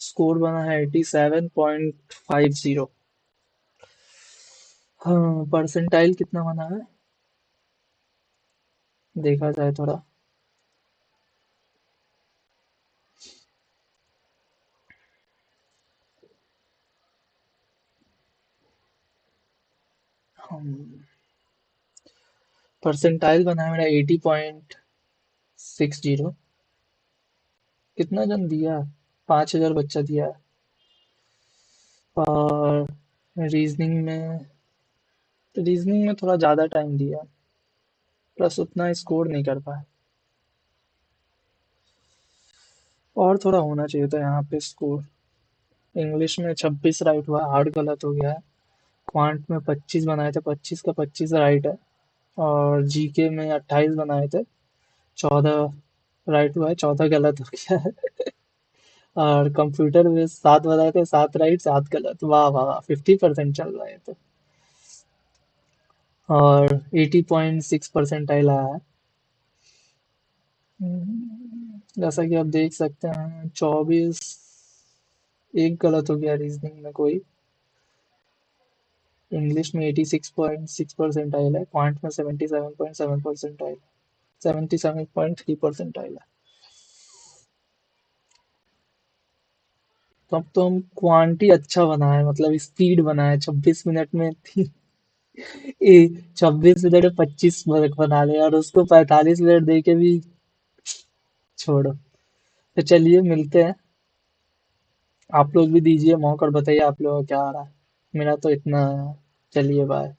Score बना है 87.50। हाँ परसेंटाइल कितना बना है, देखा जाए थोड़ा। परसेंटाइल बना है मेरा 80.60। कितना जन दिया, 5,000 बच्चा दिया है। और रीजनिंग में थोड़ा ज़्यादा टाइम दिया, प्लस उतना स्कोर नहीं कर पाया, और थोड़ा होना चाहिए था यहाँ पे स्कोर। इंग्लिश में 26 राइट हुआ, 8 गलत हो गया है। क्वांट में 25 बनाए थे, 25 का 25 राइट है। और जीके में 28 बनाए थे, 14 राइट हुआ है, 14 गलत हो गया है। और कंप्यूटर में 7 बनाए थे, 7 राइट 7 गलत, वाह वाह वाह, 50% चल रहा है तो। और 80.6% आया है। जैसा कि आप देख सकते हैं, 24, एक गलत हो गया रीजनिंग में कोई। इंग्लिश में 86.6% आया है, क्वांट में 77.7% आया है, 77.3% आया है। तब तो हम क्वांटी अच्छा बनाए, मतलब स्पीड बनाए, 26 मिनट में थी। 26 मिनट में 25 बना ले, और उसको 45 मिनट दे के भी छोड़ो। तो चलिए मिलते हैं। आप लोग भी दीजिए मौका और बताइए आप लोगों का क्या आ रहा है। मेरा तो इतना है। चलिए बाय।